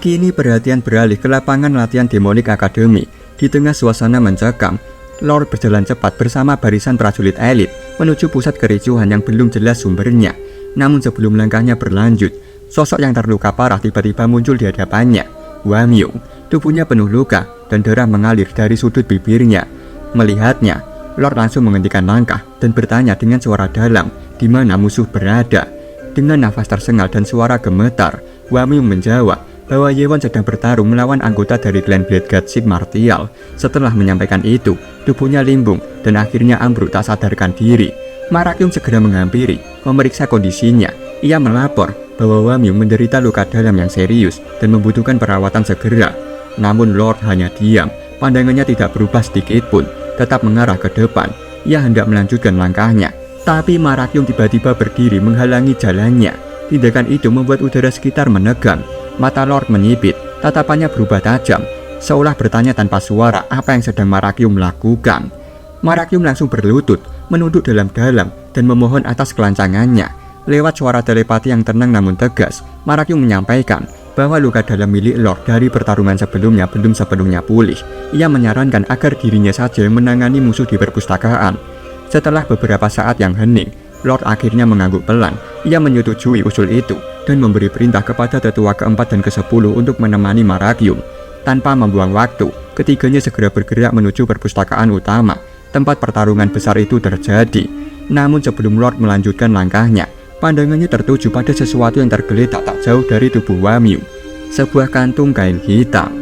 Kini perhatian beralih ke lapangan latihan Demonic Academy. Di tengah suasana mencekam, Lord berjalan cepat bersama barisan prajurit elit menuju pusat kericuhan yang belum jelas sumbernya. Namun sebelum langkahnya berlanjut, sosok yang terluka parah tiba-tiba muncul di hadapannya. Wamyu, tubuhnya penuh luka dan darah mengalir dari sudut bibirnya. Melihatnya, Lord langsung menghentikan langkah dan bertanya dengan suara dalam, di mana musuh berada. Dengan nafas tersengal dan suara gemetar, Wamyu menjawab bahwa Yewon sedang bertarung melawan anggota dari klan Blade God Sith Martial. Setelah menyampaikan itu, tubuhnya limbung dan akhirnya ambruk tak sadarkan diri. Marakyum segera menghampiri, memeriksa kondisinya. Ia melapor bahwa Wamyu menderita luka dalam yang serius dan membutuhkan perawatan segera. Namun Lord hanya diam, pandangannya tidak berubah sedikit pun, tetap mengarah ke depan. Ia hendak melanjutkan langkahnya, tapi Marakyum tiba-tiba berdiri menghalangi jalannya. Tindakan itu membuat udara sekitar menegang. Mata Lord menyipit, tatapannya berubah tajam, seolah bertanya tanpa suara apa yang sedang Marakyum lakukan. Marakyum langsung berlutut, menunduk dalam-dalam dan memohon atas kelancangannya. Lewat suara telepati yang tenang namun tegas, Marakyum menyampaikan bahwa luka dalam milik Lord dari pertarungan sebelumnya belum sepenuhnya pulih. Ia menyarankan agar dirinya saja yang menangani musuh di perpustakaan. Setelah beberapa saat yang hening, Lord akhirnya mengangguk pelan. Ia menyetujui usul itu dan memberi perintah kepada tetua keempat dan ke-10 untuk menemani Marakyum. Tanpa membuang waktu, ketiganya segera bergerak menuju perpustakaan utama, tempat pertarungan besar itu terjadi. Namun sebelum Lord melanjutkan langkahnya, pandangannya tertuju pada sesuatu yang tergeletak tak jauh dari tubuh Wamyu, sebuah kantung kain hitam.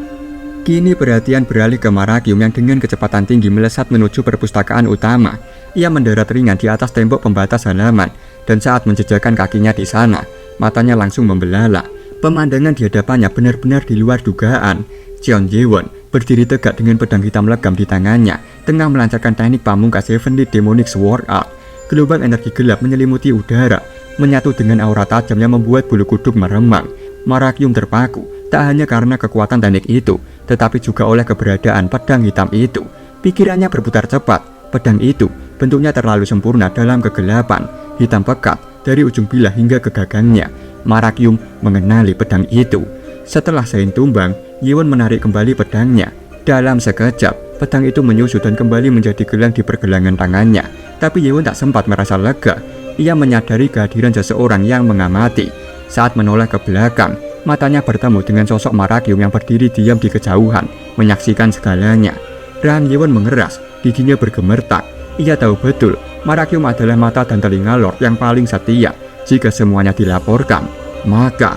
Kini perhatian beralih ke Marakyum yang dengan kecepatan tinggi melesat menuju perpustakaan utama. Ia mendarat ringan di atas tembok pembatas halaman, dan saat menjejakkan kakinya di sana, matanya langsung membelalak. Pemandangan di hadapannya benar-benar di luar dugaan. Cheon Yewon berdiri tegak dengan pedang hitam legam di tangannya, tengah melancarkan teknik pamungkas Heavenly Demonic Sword Art. Gelombang energi gelap menyelimuti udara, menyatu dengan aura tajam yang membuat bulu kuduk meremang. Marakyum terpaku, tak hanya karena kekuatan teknik itu, tetapi juga oleh keberadaan pedang hitam itu. Pikirannya berputar cepat. Pedang itu bentuknya terlalu sempurna dalam kegelapan, hitam pekat dari ujung bilah hingga ke gagangnya. Marakyum mengenali pedang itu. Setelah Zain tumbang, Yewon menarik kembali pedangnya. Dalam sekejap, pedang itu menyusut dan kembali menjadi gelang di pergelangan tangannya. Tapi Yewon tak sempat merasa lega. Ia menyadari kehadiran seseorang yang mengamati. Saat menoleh ke belakang, matanya bertemu dengan sosok Marakyum yang berdiri diam di kejauhan, menyaksikan segalanya. Rahang Yewon mengeras, giginya bergemertak. Ia tahu betul, Marakyum adalah mata dan telinga Lord yang paling setia. Jika semuanya dilaporkan, maka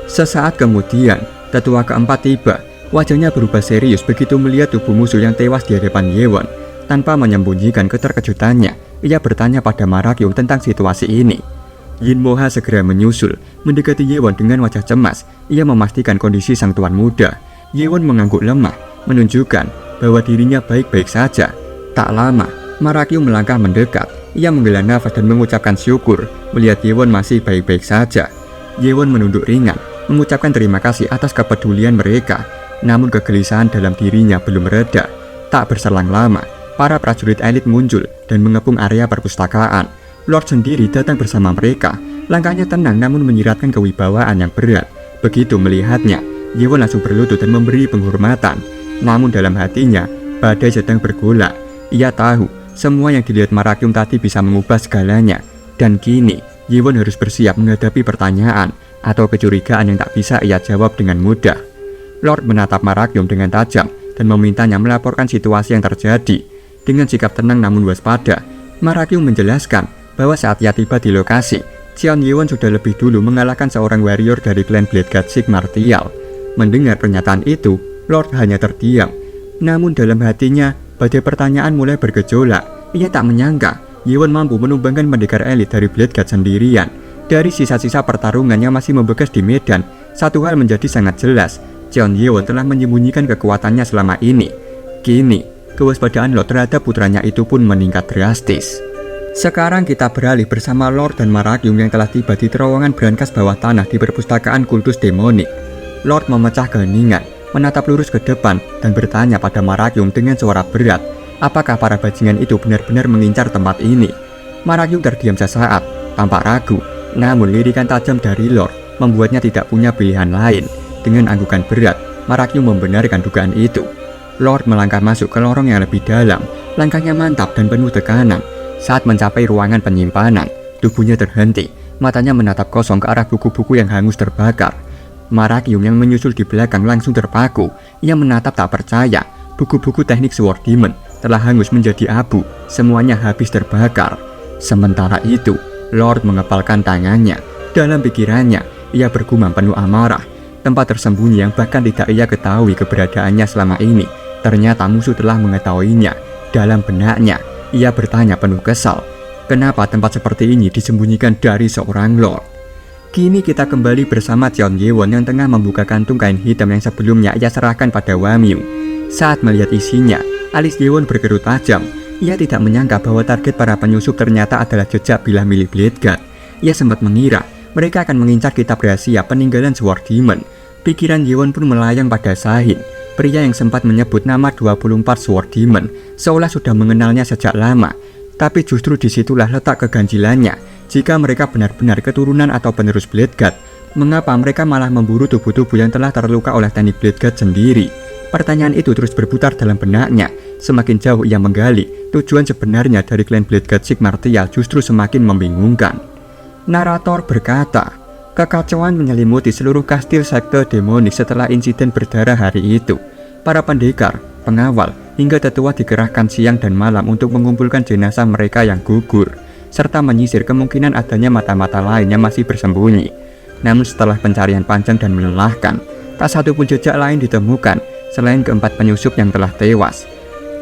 sesaat kemudian, tetua keempat tiba. Wajahnya berubah serius begitu melihat tubuh musuh yang tewas di hadapan Yewon. Tanpa menyembunyikan keterkejutannya, ia bertanya pada Marakyum tentang situasi ini. Yin Moha segera menyusul, mendekati Yewon dengan wajah cemas. Ia memastikan kondisi sang tuan muda. Yewon mengangguk lemah, menunjukkan bahwa dirinya baik-baik saja. Tak lama, Marakyum melangkah mendekat. Ia menghela nafas dan mengucapkan syukur melihat Yewon masih baik-baik saja. Yewon menunduk ringan, mengucapkan terima kasih atas kepedulian mereka. Namun kegelisahan dalam dirinya belum reda. Tak berselang lama, para prajurit elit muncul dan mengepung area perpustakaan. Lord sendiri datang bersama mereka. Langkahnya tenang namun menyiratkan kewibawaan yang berat. Begitu melihatnya, Yewon langsung berlutut dan memberi penghormatan. Namun dalam hatinya, badai sedang bergolak. Ia tahu semua yang dilihat Marakyum tadi bisa mengubah segalanya. Dan kini, Yewon harus bersiap menghadapi pertanyaan atau kecurigaan yang tak bisa ia jawab dengan mudah. Lord menatap Marakyum dengan tajam dan memintanya melaporkan situasi yang terjadi. Dengan sikap tenang namun waspada, Marakyum menjelaskan bahwa saat ia tiba di lokasi, Cheon Yewon sudah lebih dulu mengalahkan seorang warrior dari klan Bladeguard Sik Martial. Mendengar pernyataan itu, Lord hanya terdiam. Namun dalam hatinya, badai pertanyaan mulai bergejolak. Ia tak menyangka Yewon mampu menumbangkan pendekar elit dari Bladeguard sendirian. Dari sisa-sisa pertarungan yang masih membekas di medan, satu hal menjadi sangat jelas. Cheon Yewon telah menyembunyikan kekuatannya selama ini. Kini, kewaspadaan Lord terhadap putranya itu pun meningkat drastis. Sekarang kita beralih bersama Lord dan Marakyum yang telah tiba di terowongan brankas bawah tanah di perpustakaan kultus demonik. Lord memecah keheningan, menatap lurus ke depan dan bertanya pada Marakyum dengan suara berat, apakah para bajingan itu benar-benar mengincar tempat ini. Marakyum terdiam sesaat, tampak ragu, namun lirikan tajam dari Lord membuatnya tidak punya pilihan lain. Dengan anggukan berat, Marakyum membenarkan dugaan itu. Lord melangkah masuk ke lorong yang lebih dalam, langkahnya mantap dan penuh tekanan. Saat mencapai ruangan penyimpanan, tubuhnya terhenti, matanya menatap kosong ke arah buku-buku yang hangus terbakar. Marakyum yang menyusul di belakang langsung terpaku. Ia menatap tak percaya, buku-buku teknik Sword Demon telah hangus menjadi abu, semuanya habis terbakar. Sementara itu, Lord mengepalkan tangannya. Dalam pikirannya, ia bergumam penuh amarah. Tempat tersembunyi yang bahkan tidak ia ketahui keberadaannya selama ini, ternyata musuh telah mengetahuinya. Dalam benaknya, ia bertanya penuh kesal, kenapa tempat seperti ini disembunyikan dari seorang Lord? Kini kita kembali bersama Cheon Yewon yang tengah membuka kantung kain hitam yang sebelumnya ia serahkan pada Wamyu. Saat melihat isinya, alis Yewon berkerut tajam. Ia tidak menyangka bahwa target para penyusup ternyata adalah jejak bilah milik Bladeguard. Ia sempat mengira mereka akan mengincar kitab rahasia peninggalan Sword Demon. Pikiran Yewon pun melayang pada Sahin, pria yang sempat menyebut nama 24 Sword Demon, seolah sudah mengenalnya sejak lama. Tapi justru disitulah letak keganjilannya. Jika mereka benar-benar keturunan atau penerus Bladeguard, mengapa mereka malah memburu tubuh-tubuh yang telah terluka oleh teknik Bladeguard sendiri? Pertanyaan itu terus berputar dalam benaknya. Semakin jauh ia menggali, tujuan sebenarnya dari klan Bladeguard Sik Martial justru semakin membingungkan. Narator berkata, kekacauan menyelimuti seluruh kastil sekte demonik setelah insiden berdarah hari itu. Para pendekar, pengawal, hingga tetua dikerahkan siang dan malam untuk mengumpulkan jenazah mereka yang gugur, serta menyisir kemungkinan adanya mata-mata lain yang masih bersembunyi. Namun setelah pencarian panjang dan melelahkan, tak satu pun jejak lain ditemukan selain keempat penyusup yang telah tewas.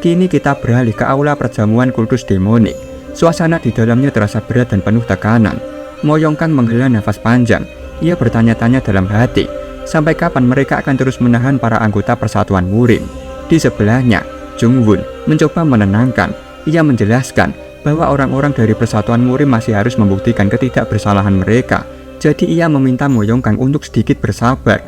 Kini kita beralih ke aula perjamuan kultus demonik. Suasana di dalamnya terasa berat dan penuh tekanan. Mo Yongkang menghela nafas panjang. Ia bertanya-tanya dalam hati, sampai kapan mereka akan terus menahan para anggota persatuan murim. Di sebelahnya, Jung Won mencoba menenangkan. Ia menjelaskan bahwa orang-orang dari persatuan murim masih harus membuktikan ketidakbersalahan mereka. Jadi ia meminta Mo Yongkang untuk sedikit bersabar.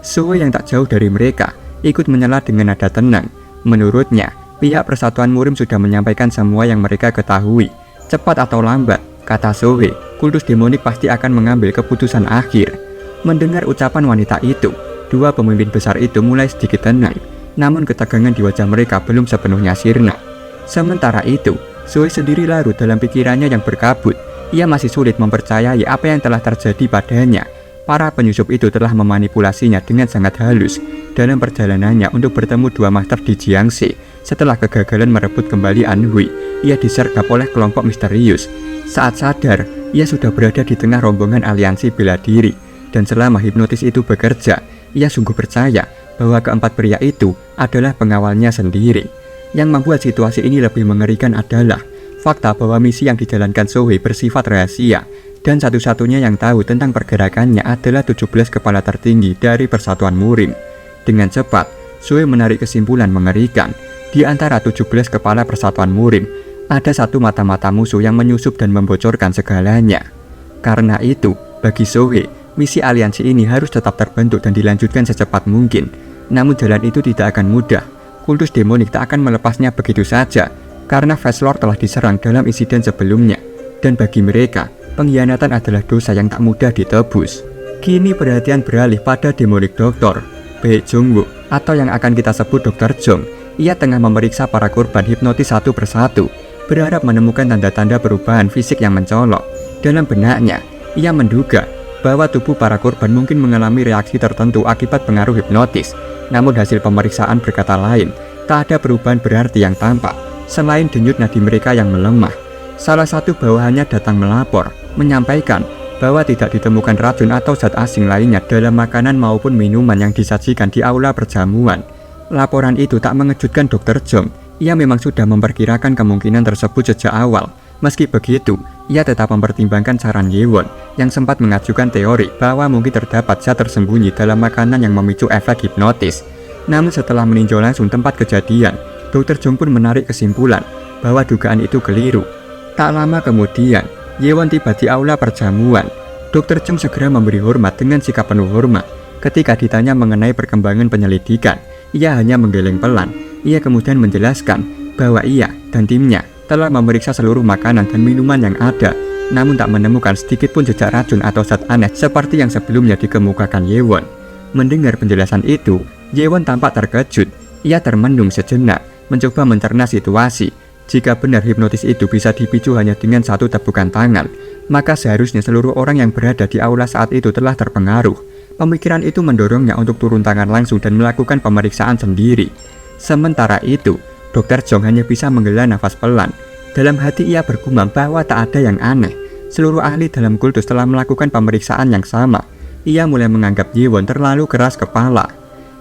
Suho yang tak jauh dari mereka ikut menyela dengan nada tenang. Menurutnya, Pihak Persatuan Murim sudah menyampaikan semua yang mereka ketahui. Cepat atau lambat, kata Zoe, kultus demonik pasti akan mengambil keputusan akhir. Mendengar ucapan wanita itu, dua pemimpin besar itu mulai sedikit tenang. Namun ketegangan di wajah mereka belum sepenuhnya sirna. Sementara itu, Zoe sendiri larut dalam pikirannya yang berkabut. Ia masih sulit mempercayai apa yang telah terjadi padanya. Para penyusup itu telah memanipulasinya dengan sangat halus dalam perjalanannya untuk bertemu dua master di Jiangxi. Setelah kegagalan merebut kembali Anhui, ia disergap oleh kelompok misterius. Saat sadar, ia sudah berada di tengah rombongan aliansi bela diri. Dan selama hipnotis itu bekerja, ia sungguh percaya bahwa keempat pria itu adalah pengawalnya sendiri. Yang membuat situasi ini lebih mengerikan adalah fakta bahwa misi yang dijalankan Zoe bersifat rahasia. Dan satu-satunya yang tahu tentang pergerakannya adalah 17 kepala tertinggi dari Persatuan Murim. Dengan cepat, Zoe menarik kesimpulan mengerikan. Di antara 17 kepala Persatuan Murim, ada satu mata-mata musuh yang menyusup dan membocorkan segalanya. Karena itu, bagi Zoe, misi aliansi ini harus tetap terbentuk dan dilanjutkan secepat mungkin. Namun jalan itu tidak akan mudah. Kultus demonik tak akan melepasnya begitu saja, karena Fast Lord telah diserang dalam insiden sebelumnya. Dan bagi mereka, pengkhianatan adalah dosa yang tak mudah ditebus. Kini perhatian beralih pada Demonic Doctor, Bae Jong-wook, atau yang akan kita sebut Dr. Jong. Ia tengah memeriksa para korban hipnotis satu persatu, berharap menemukan tanda-tanda perubahan fisik yang mencolok. Dalam benaknya, ia menduga bahwa tubuh para korban mungkin mengalami reaksi tertentu akibat pengaruh hipnotis. Namun hasil pemeriksaan berkata lain, tak ada perubahan berarti yang tampak, selain denyut nadi mereka yang melemah. Salah satu bawahannya datang melapor, menyampaikan bahwa tidak ditemukan racun atau zat asing lainnya dalam makanan maupun minuman yang disajikan di aula perjamuan. Laporan itu tak mengejutkan Dr. Jong. Ia memang sudah memperkirakan kemungkinan tersebut sejak awal. Meski begitu, ia tetap mempertimbangkan saran Yewon yang sempat mengajukan teori bahwa mungkin terdapat zat tersembunyi dalam makanan yang memicu efek hipnotis. Namun setelah meninjau langsung tempat kejadian, Dr. Jong pun menarik kesimpulan bahwa dugaan itu keliru. Tak lama kemudian, Yewon tiba di aula perjamuan. Dr. Jong segera memberi hormat dengan sikap penuh hormat. Ketika ditanya mengenai perkembangan penyelidikan, ia hanya menggeleng pelan. Ia kemudian menjelaskan bahwa ia dan timnya telah memeriksa seluruh makanan dan minuman yang ada, namun tak menemukan sedikit pun jejak racun atau zat aneh seperti yang sebelumnya dikemukakan Yewon. Mendengar penjelasan itu, Yewon tampak terkejut. Ia termenung sejenak, mencoba mencerna situasi. Jika benar hipnotis itu bisa dipicu hanya dengan satu tepukan tangan, maka seharusnya seluruh orang yang berada di aula saat itu telah terpengaruh. Pemikiran itu mendorongnya untuk turun tangan langsung dan melakukan pemeriksaan sendiri. Sementara itu, Dr. Jong hanya bisa menghela nafas pelan. Dalam hati ia bergumam bahwa tak ada yang aneh. Seluruh ahli dalam kultus telah melakukan pemeriksaan yang sama. Ia mulai menganggap Yewon terlalu keras kepala.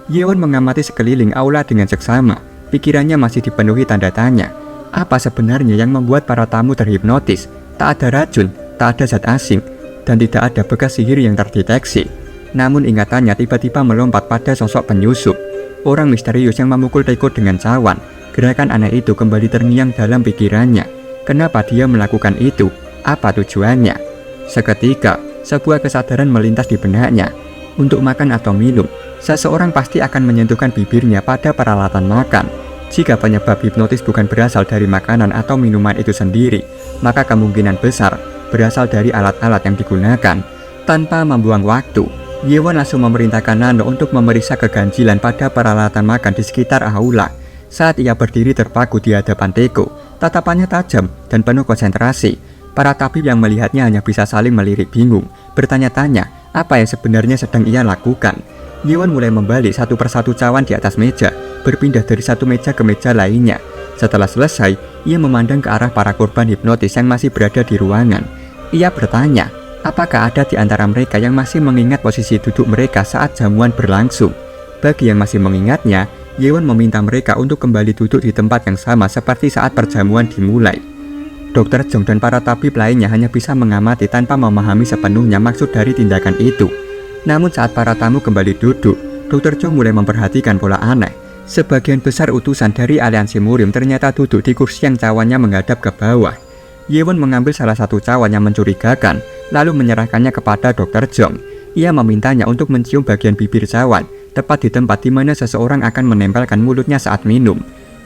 Yewon mengamati sekeliling aula dengan seksama. Pikirannya masih dipenuhi tanda tanya. Apa sebenarnya yang membuat para tamu terhipnotis? Tak ada racun, tak ada zat asing, dan tidak ada bekas sihir yang terdeteksi. Namun ingatannya tiba-tiba melompat pada sosok penyusup, orang misterius yang memukul teko dengan cawan. Gerakan aneh itu kembali terngiang dalam pikirannya. Kenapa dia melakukan itu? Apa tujuannya? Seketika, sebuah kesadaran melintas di benaknya. Untuk makan atau minum, seseorang pasti akan menyentuhkan bibirnya pada peralatan makan. Jika penyebab hipnotis bukan berasal dari makanan atau minuman itu sendiri, maka kemungkinan besar berasal dari alat-alat yang digunakan. Tanpa membuang waktu, Yewon langsung memerintahkan Nano untuk memeriksa keganjilan pada peralatan makan di sekitar aula. Saat ia berdiri terpaku di hadapan teko, tatapannya tajam dan penuh konsentrasi. Para tabib yang melihatnya hanya bisa saling melirik bingung, bertanya-tanya apa yang sebenarnya sedang ia lakukan. Yewon mulai membalik satu persatu cawan di atas meja, berpindah dari satu meja ke meja lainnya. Setelah selesai, ia memandang ke arah para korban hipnotis yang masih berada di ruangan. Ia bertanya, apakah ada di antara mereka yang masih mengingat posisi duduk mereka saat jamuan berlangsung? Bagi yang masih mengingatnya, Yewon meminta mereka untuk kembali duduk di tempat yang sama seperti saat perjamuan dimulai. Dr. Jong dan para tabib lainnya hanya bisa mengamati tanpa memahami sepenuhnya maksud dari tindakan itu. Namun saat para tamu kembali duduk, Dr. Jong mulai memperhatikan pola aneh. Sebagian besar utusan dari aliansi Murim ternyata duduk di kursi yang cawannya menghadap ke bawah. Yewon mengambil salah satu cawan yang mencurigakan, lalu menyerahkannya kepada Dr. Jong. Ia memintanya untuk mencium bagian bibir cawan, tepat di tempat di mana seseorang akan menempelkan mulutnya saat minum.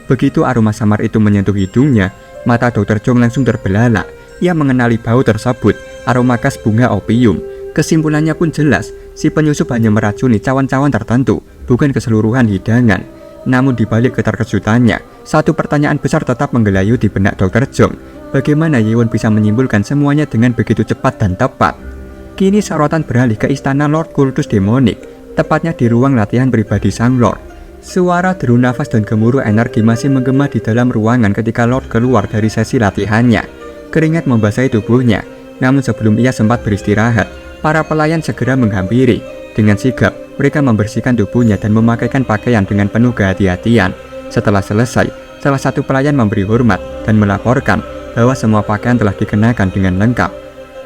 Begitu aroma samar itu menyentuh hidungnya, mata Dr. Chong langsung terbelalak. Ia mengenali bau tersebut, aroma khas bunga opium. Kesimpulannya pun jelas, si penyusup hanya meracuni cawan-cawan tertentu, bukan keseluruhan hidangan. Namun di balik keterkejutannya, satu pertanyaan besar tetap menggelayut di benak Dr. Chong. Bagaimana Yewon bisa menyimpulkan semuanya dengan begitu cepat dan tepat? Kini sorotan beralih ke istana Lord Kultus Demonik, tepatnya di ruang latihan pribadi sang Lord. Suara deru nafas dan gemuruh energi masih menggema di dalam ruangan ketika Lord keluar dari sesi latihannya. Keringat membasahi tubuhnya, namun sebelum ia sempat beristirahat, para pelayan segera menghampiri. Dengan sigap, mereka membersihkan tubuhnya dan memakaikan pakaian dengan penuh kehati-hatian. Setelah selesai, salah satu pelayan memberi hormat dan melaporkan bahwa semua pakaian telah dikenakan dengan lengkap.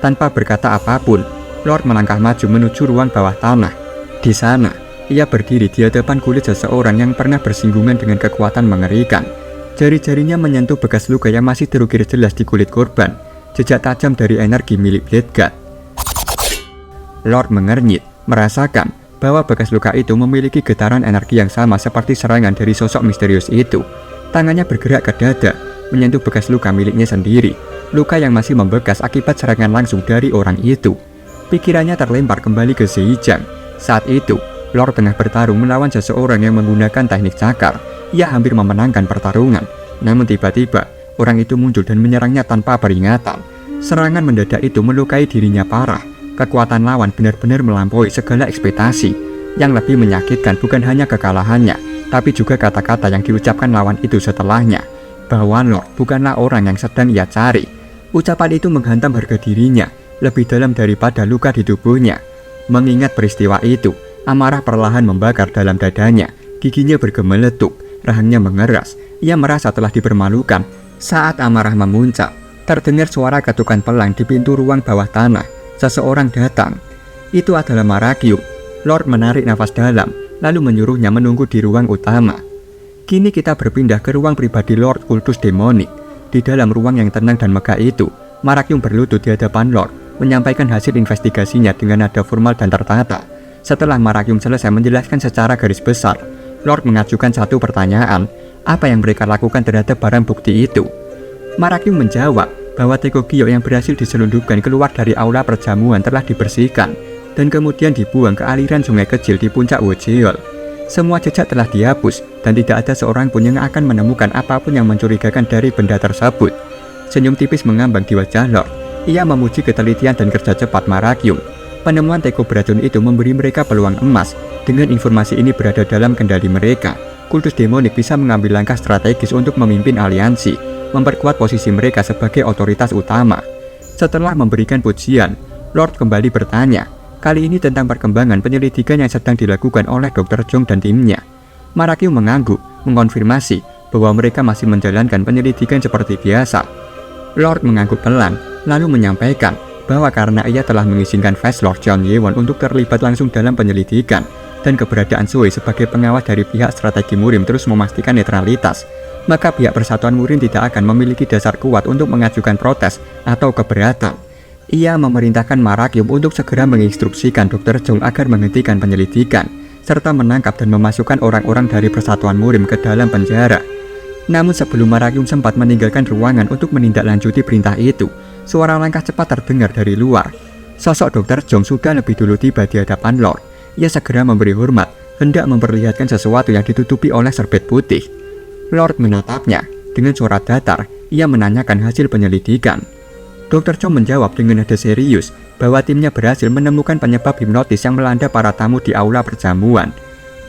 Tanpa berkata apapun, Lord melangkah maju menuju ruang bawah tanah. Di sana, ia berdiri di hadapan kulit seseorang yang pernah bersinggungan dengan kekuatan mengerikan. Jari-jarinya menyentuh bekas luka yang masih terukir jelas di kulit korban, jejak tajam dari energi milik Blade God. Lord mengernyit, merasakan bahwa bekas luka itu memiliki getaran energi yang sama seperti serangan dari sosok misterius itu. Tangannya bergerak ke dada, menyentuh bekas luka miliknya sendiri, luka yang masih membekas akibat serangan langsung dari orang itu. Pikirannya terlempar kembali ke Zeijang. Saat itu, Lord tengah bertarung melawan seseorang yang menggunakan teknik cakar. Ia hampir memenangkan pertarungan, namun tiba-tiba orang itu muncul dan menyerangnya tanpa peringatan. Serangan mendadak itu melukai dirinya parah. Kekuatan lawan benar-benar melampaui segala ekspektasi. Yang lebih menyakitkan bukan hanya kekalahannya, tapi juga kata-kata yang diucapkan lawan itu setelahnya, bahwa Lord bukanlah orang yang sedang ia cari. Ucapan itu menghantam harga dirinya lebih dalam daripada luka di tubuhnya. Mengingat peristiwa itu, amarah perlahan membakar dalam dadanya, giginya bergemeletup, rahangnya mengeras. Ia merasa telah dipermalukan. Saat amarah memuncak, terdengar suara ketukan pelang di pintu ruang bawah tanah. Seseorang datang. Itu adalah Marakyum. Lord menarik nafas dalam, lalu menyuruhnya menunggu di ruang utama. Kini kita berpindah ke ruang pribadi Lord Kultus Demonik. Di dalam ruang yang tenang dan megah itu, Marakyum berlutut di hadapan Lord, menyampaikan hasil investigasinya dengan nada formal dan tertata. Setelah Marakyum selesai menjelaskan secara garis besar, Lord mengajukan satu pertanyaan, apa yang mereka lakukan terhadap barang bukti itu? Marakyum menjawab bahwa teko giok yang berhasil diselundupkan keluar dari aula perjamuan telah dibersihkan dan kemudian dibuang ke aliran sungai kecil di puncak Wojeol. Semua jejak telah dihapus dan tidak ada seorang pun yang akan menemukan apapun yang mencurigakan dari benda tersebut. Senyum tipis mengambang di wajah Lord. Ia memuji ketelitian dan kerja cepat Marakyum. Penemuan teko beracun itu memberi mereka peluang emas. Dengan informasi ini berada dalam kendali mereka, Kultus Demonik bisa mengambil langkah strategis untuk memimpin aliansi, memperkuat posisi mereka sebagai otoritas utama. Setelah memberikan pujian, Lord kembali bertanya, kali ini tentang perkembangan penyelidikan yang sedang dilakukan oleh Dr. Chong dan timnya. Marakyum mengangguk, mengonfirmasi bahwa mereka masih menjalankan penyelidikan seperti biasa. Lord mengangguk pelan, lalu menyampaikan bahwa karena ia telah mengizinkan Vice Lord John Yewon untuk terlibat langsung dalam penyelidikan, dan keberadaan Zoe sebagai pengawas dari pihak strategi Murim terus memastikan netralitas, maka pihak Persatuan Murim tidak akan memiliki dasar kuat untuk mengajukan protes atau keberatan. Ia memerintahkan Marakyum untuk segera menginstruksikan Dr. Chong agar menghentikan penyelidikan, serta menangkap dan memasukkan orang-orang dari Persatuan Murim ke dalam penjara. Namun sebelum Marakyum sempat meninggalkan ruangan untuk menindaklanjuti perintah itu, suara langkah cepat terdengar dari luar. Sosok Dr. Chong sudah lebih dulu tiba di hadapan Lord. Ia segera memberi hormat, hendak memperlihatkan sesuatu yang ditutupi oleh serbet putih. Lord menatapnya. Dengan suara datar, ia menanyakan hasil penyelidikan. Dr. Chong menjawab dengan nada serius bahwa timnya berhasil menemukan penyebab hipnotis yang melanda para tamu di aula perjamuan.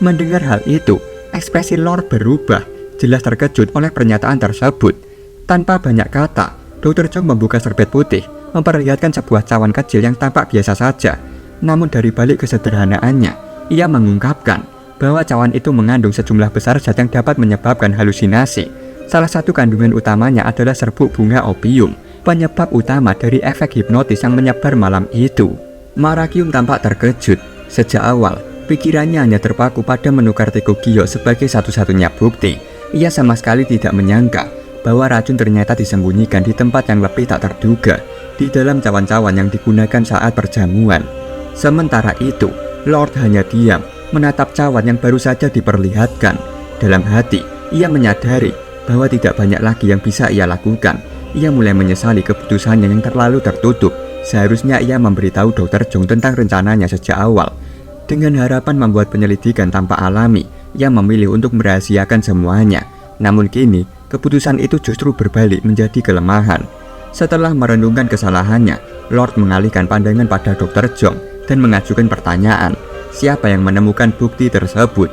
Mendengar hal itu, ekspresi Lord berubah, jelas terkejut oleh pernyataan tersebut. Tanpa banyak kata, Dr. Chong membuka serbet putih, memperlihatkan sebuah cawan kecil yang tampak biasa saja. Namun dari balik kesederhanaannya, ia mengungkapkan bahwa cawan itu mengandung sejumlah besar zat yang dapat menyebabkan halusinasi. Salah satu kandungan utamanya adalah serbuk bunga opium, penyebab utama dari efek hipnotis yang menyebar malam itu. Marakyum tampak terkejut. Sejak awal, pikirannya hanya terpaku pada menukar teko giok sebagai satu-satunya bukti. Ia sama sekali tidak menyangka bahwa racun ternyata disembunyikan di tempat yang lebih tak terduga, di dalam cawan-cawan yang digunakan saat perjamuan. Sementara itu, Lord hanya diam, menatap cawan yang baru saja diperlihatkan. Dalam hati, ia menyadari bahwa tidak banyak lagi yang bisa ia lakukan. Ia mulai menyesali keputusannya yang terlalu tertutup. Seharusnya ia memberitahu Dr. Jong tentang rencananya sejak awal. Dengan harapan membuat penyelidikan tanpa alami, ia memilih untuk merahasiakan semuanya. Namun kini, keputusan itu justru berbalik menjadi kelemahan. Setelah merenungkan kesalahannya, Lord mengalihkan pandangan pada Dr. Jong dan mengajukan pertanyaan, siapa yang menemukan bukti tersebut?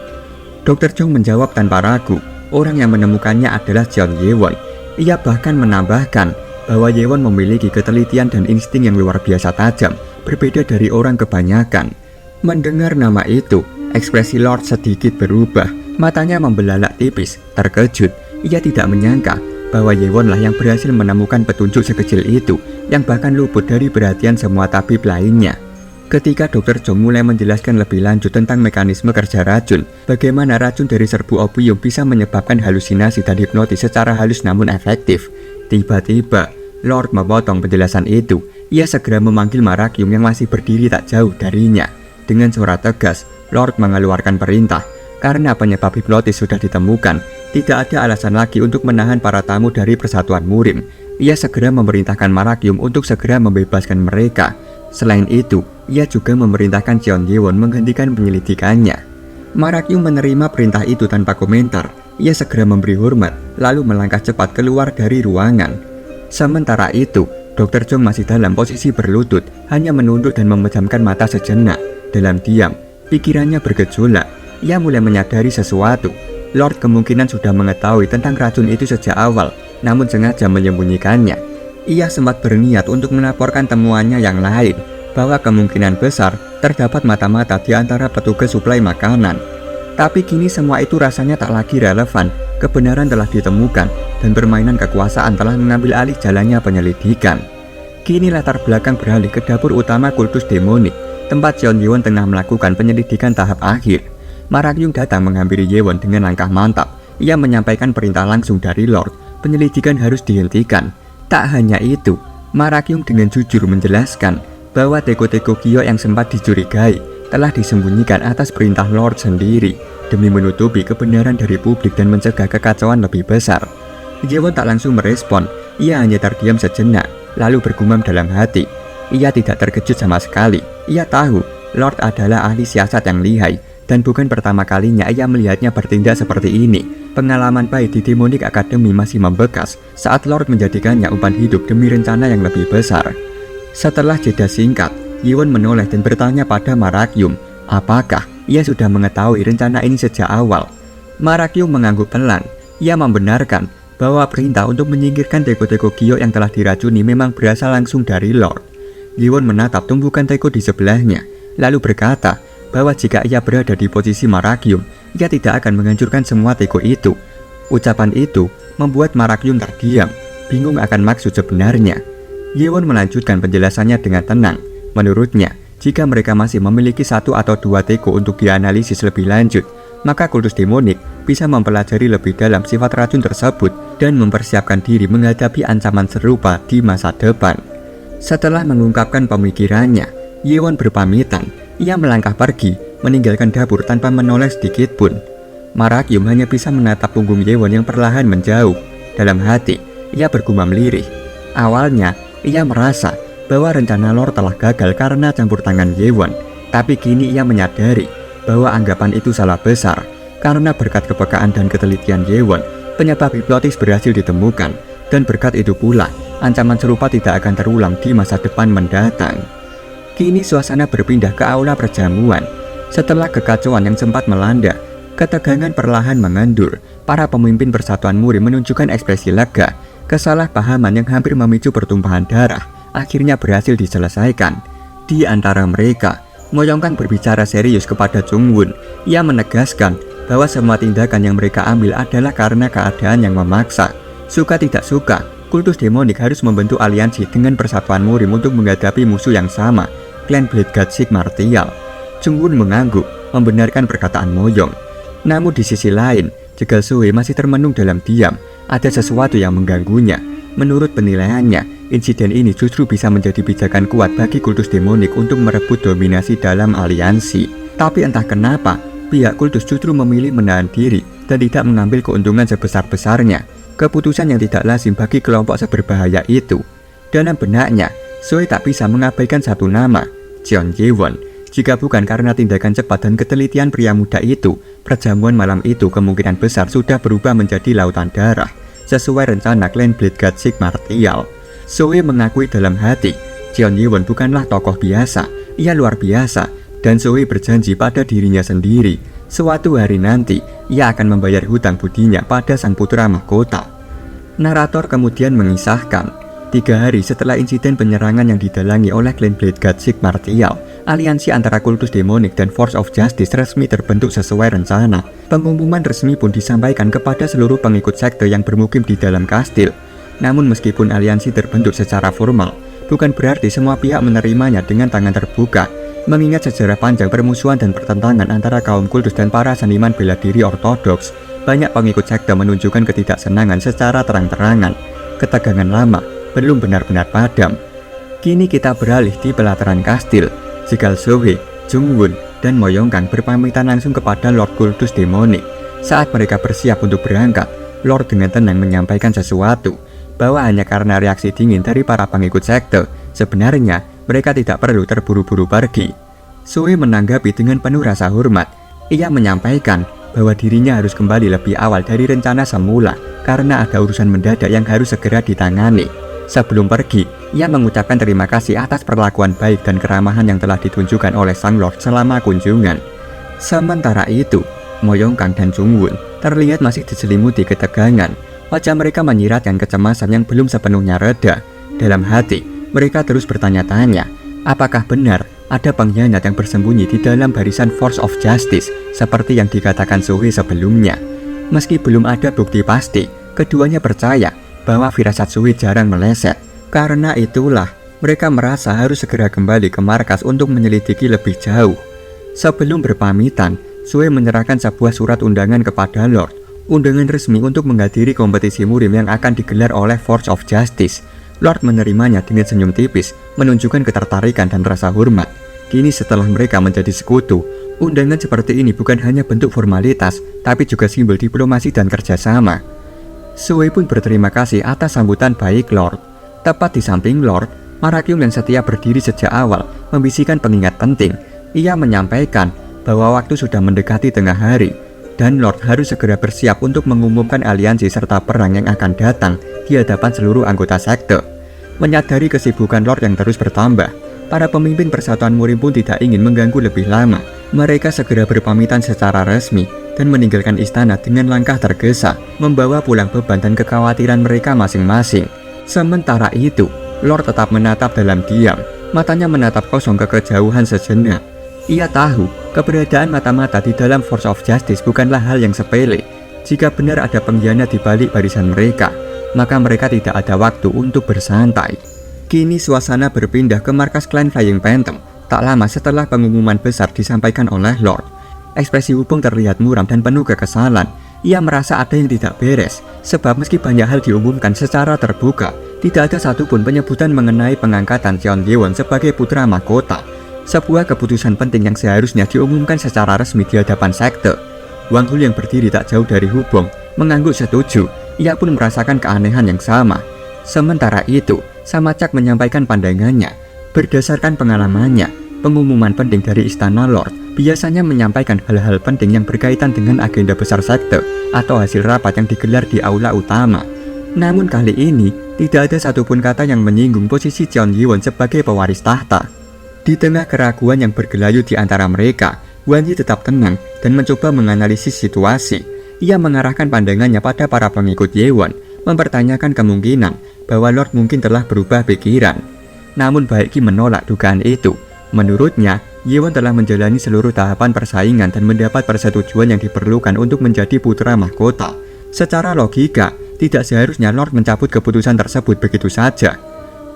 Dr. Jong menjawab tanpa ragu, orang yang menemukannya adalah Jeon Ye-won. Ia bahkan menambahkan bahwa Ye-won memiliki ketelitian dan insting yang luar biasa tajam, berbeda dari orang kebanyakan. Mendengar nama itu, ekspresi Lord sedikit berubah, matanya membelalak tipis, terkejut. Ia tidak menyangka bahwa Ye-won lah yang berhasil menemukan petunjuk sekecil itu, yang bahkan luput dari perhatian semua tabib lainnya. Ketika Dr. Jong mulai menjelaskan lebih lanjut tentang mekanisme kerja racun, bagaimana racun dari serbu opium bisa menyebabkan halusinasi dan hipnotis secara halus namun efektif, tiba-tiba Lord memotong penjelasan itu. Ia segera memanggil Marakyum yang masih berdiri tak jauh darinya. Dengan suara tegas, Lord mengeluarkan perintah. Karena penyebab hipnotis sudah ditemukan, tidak ada alasan lagi untuk menahan para tamu dari Persatuan Murim. Ia segera memerintahkan Marakyum untuk segera membebaskan mereka. Selain itu, ia juga memerintahkan Jeon Ye-won menghentikan penyelidikannya. Marakyum menerima perintah itu tanpa komentar. Ia segera memberi hormat, lalu melangkah cepat keluar dari ruangan. Sementara itu, Dr. Jong masih dalam posisi berlutut, hanya menunduk dan memejamkan mata sejenak. Dalam diam, pikirannya bergejolak. Ia mulai menyadari sesuatu. Lord kemungkinan sudah mengetahui tentang racun itu sejak awal, namun sengaja menyembunyikannya. Ia sempat berniat untuk melaporkan temuannya yang lain, bahwa kemungkinan besar terdapat mata-mata di antara petugas suplai makanan. Tapi kini semua itu rasanya tak lagi relevan. Kebenaran telah ditemukan dan permainan kekuasaan telah mengambil alih jalannya penyelidikan. Kini latar belakang beralih ke dapur utama kultus demonik, tempat Jeon Ye-won tengah melakukan penyelidikan tahap akhir. Marakyum datang menghampiri Ye-won dengan langkah mantap. Ia menyampaikan perintah langsung dari Lord, penyelidikan harus dihentikan. Tak hanya itu, Marakyum dengan jujur menjelaskan bahwa teko-teko Gyo yang sempat dicurigai telah disembunyikan atas perintah Lord sendiri demi menutupi kebenaran dari publik dan mencegah kekacauan lebih besar. Ye-won tak langsung merespon, ia hanya terdiam sejenak, lalu bergumam dalam hati. Ia tidak terkejut sama sekali. Ia tahu Lord adalah ahli siasat yang lihai, dan bukan pertama kalinya ia melihatnya bertindak seperti ini. Pengalaman baik di Demonic Academy masih membekas saat Lord menjadikannya umpan hidup demi rencana yang lebih besar. Setelah jeda singkat, Ye-won menoleh dan bertanya pada Marakyum, apakah ia sudah mengetahui rencana ini sejak awal? Marakyum mengangguk pelan. Ia membenarkan bahwa perintah untuk menyingkirkan teko-teko Gyo yang telah diracuni memang berasal langsung dari Lord. Ye-won menatap tumpukan teko di sebelahnya, lalu berkata bahwa jika ia berada di posisi Marakyum, ia tidak akan menghancurkan semua teko itu. Ucapan itu membuat Marakyum terdiam, bingung akan maksud sebenarnya. Ye-won melanjutkan penjelasannya dengan tenang. Menurutnya, jika mereka masih memiliki 1 atau 2 teko untuk dianalisis lebih lanjut, maka kultus demonik bisa mempelajari lebih dalam sifat racun tersebut dan mempersiapkan diri menghadapi ancaman serupa di masa depan. Setelah mengungkapkan pemikirannya, Ye-won berpamitan. Ia melangkah pergi, meninggalkan dapur tanpa menoleh sedikit pun. Marakyum hanya bisa menatap punggung Ye-won yang perlahan menjauh. Dalam hati, ia bergumam lirih. Awalnya, ia merasa bahwa rencana Lord telah gagal karena campur tangan Ye-won. Tapi kini ia menyadari bahwa anggapan itu salah besar. Karena berkat kepekaan dan ketelitian Ye-won, penyebab hipnotis berhasil ditemukan. Dan berkat itu pula, ancaman serupa tidak akan terulang di masa depan mendatang. Kini suasana berpindah ke aula perjamuan. Setelah kekacauan yang sempat melanda, ketegangan perlahan mengendur. Para pemimpin Persatuan Murim menunjukkan ekspresi lega. Kesalahpahaman yang hampir memicu pertumpahan darah akhirnya berhasil diselesaikan. Di antara mereka, Mo Yong-kang berbicara serius kepada Jung-won. Ia menegaskan bahwa semua tindakan yang mereka ambil adalah karena keadaan yang memaksa. Suka tidak suka, kultus demonik harus membentuk aliansi dengan Persatuan Murim untuk menghadapi musuh yang sama, klan Blade God Sig Martial. Jung-won mengangguk, membenarkan perkataan Mo Yong. Namun di sisi lain, Jegal Soe masih termenung dalam diam. Ada sesuatu yang mengganggunya. Menurut penilaiannya, insiden ini justru bisa menjadi pijakan kuat bagi kultus demonik untuk merebut dominasi dalam aliansi. Tapi entah kenapa, pihak kultus justru memilih menahan diri dan tidak mengambil keuntungan sebesar-besarnya. Keputusan yang tidak lazim bagi kelompok seberbahaya itu. Dalam benaknya, Zoe tak bisa mengabaikan satu nama, Jeon Ye-won. Jika bukan karena tindakan cepat dan ketelitian pria muda itu, perjamuan malam itu kemungkinan besar sudah berubah menjadi lautan darah, sesuai rencana klan Blade God Sigmartial. Zoe mengakui dalam hati, Jeon Ye-won bukanlah tokoh biasa, ia luar biasa, dan Zoe berjanji pada dirinya sendiri, suatu hari nanti, ia akan membayar hutang budinya pada sang putra mahkota. Narator kemudian mengisahkan, 3 hari setelah insiden penyerangan yang didalangi oleh klan Blade God Sigmartial, aliansi antara kultus demonik dan Force of Justice resmi terbentuk sesuai rencana. Pengumuman resmi pun disampaikan kepada seluruh pengikut sekte yang bermukim di dalam kastil. Namun meskipun aliansi terbentuk secara formal, bukan berarti semua pihak menerimanya dengan tangan terbuka. Mengingat sejarah panjang permusuhan dan pertentangan antara kaum kultus dan para seniman bela diri ortodoks, banyak pengikut sekte menunjukkan ketidaksenangan secara terang-terangan. Ketegangan lama belum benar-benar padam. Kini kita beralih di pelataran kastil. Jegal Zoe, Jungwon, dan Moyongkang berpamitan langsung kepada Lord Kultus Demonik. Saat mereka bersiap untuk berangkat, Lord dengan tenang menyampaikan sesuatu, bahwa hanya karena reaksi dingin dari para pengikut sekte, sebenarnya mereka tidak perlu terburu-buru pergi. Zoe menanggapi dengan penuh rasa hormat. Ia menyampaikan bahwa dirinya harus kembali lebih awal dari rencana semula karena ada urusan mendadak yang harus segera ditangani. Sebelum pergi, ia mengucapkan terima kasih atas perlakuan baik dan keramahan yang telah ditunjukkan oleh sang Lord selama kunjungan. Sementara itu, Moyongkang dan Jungwon terlihat masih diselimuti ketegangan. Wajah mereka menyiratkan kecemasan yang belum sepenuhnya reda. Dalam hati, mereka terus bertanya-tanya, apakah benar ada pengkhianat yang bersembunyi di dalam barisan Force of Justice seperti yang dikatakan Zoe sebelumnya. Meski belum ada bukti pasti, keduanya percaya bahwa firasat Zoe jarang meleset. Karena itulah, mereka merasa harus segera kembali ke markas untuk menyelidiki lebih jauh. Sebelum berpamitan, Zoe menyerahkan sebuah surat undangan kepada Lord. Undangan resmi untuk menghadiri kompetisi murim yang akan digelar oleh Force of Justice. Lord menerimanya dengan senyum tipis, menunjukkan ketertarikan dan rasa hormat. Kini setelah mereka menjadi sekutu, undangan seperti ini bukan hanya bentuk formalitas, tapi juga simbol diplomasi dan kerjasama. Zoe pun berterima kasih atas sambutan baik Lord. Tepat di samping Lord, Marakyung yang setia berdiri sejak awal membisikkan pengingat penting. Ia menyampaikan bahwa waktu sudah mendekati tengah hari, dan Lord harus segera bersiap untuk mengumumkan aliansi serta perang yang akan datang di hadapan seluruh anggota sekte. Menyadari kesibukan Lord yang terus bertambah, para pemimpin persatuan murim pun tidak ingin mengganggu lebih lama. Mereka segera berpamitan secara resmi dan meninggalkan istana dengan langkah tergesa, membawa pulang beban dan kekhawatiran mereka masing-masing. Sementara itu, Lord tetap menatap dalam diam, matanya menatap kosong ke kejauhan sejenak. Ia tahu keberadaan mata-mata di dalam Force of Justice bukanlah hal yang sepele. Jika benar ada pengkhianat di balik barisan mereka, maka mereka tidak ada waktu untuk bersantai. Kini suasana berpindah ke markas klan Flying Phantom. Tak lama setelah pengumuman besar disampaikan oleh Lord, ekspresi Wukong terlihat muram dan penuh kekesalan. Ia merasa ada yang tidak beres, sebab meski banyak hal diumumkan secara terbuka, tidak ada satupun penyebutan mengenai pengangkatan Jeon Ye-won sebagai putra mahkota. Sebuah keputusan penting yang seharusnya diumumkan secara resmi di hadapan sekte. Wang Hul yang berdiri tak jauh dari Hubong mengangguk setuju. Ia pun merasakan keanehan yang sama. Sementara itu, Samacak menyampaikan pandangannya. Berdasarkan pengalamannya, pengumuman penting dari Istana Lord biasanya menyampaikan hal-hal penting yang berkaitan dengan agenda besar sekte atau hasil rapat yang digelar di aula utama. Namun kali ini, tidak ada satupun kata yang menyinggung posisi Jeon Ye-won sebagai pewaris tahta. Di tengah keraguan yang bergelayut di antara mereka, Wan Yi tetap tenang dan mencoba menganalisis situasi. Ia mengarahkan pandangannya pada para pengikut Ye-won, mempertanyakan kemungkinan bahwa Lord mungkin telah berubah pikiran. Namun Baekgi menolak dugaan itu. Menurutnya, Ye-won telah menjalani seluruh tahapan persaingan dan mendapat persetujuan yang diperlukan untuk menjadi putra mahkota. Secara logika, tidak seharusnya Lord mencabut keputusan tersebut begitu saja.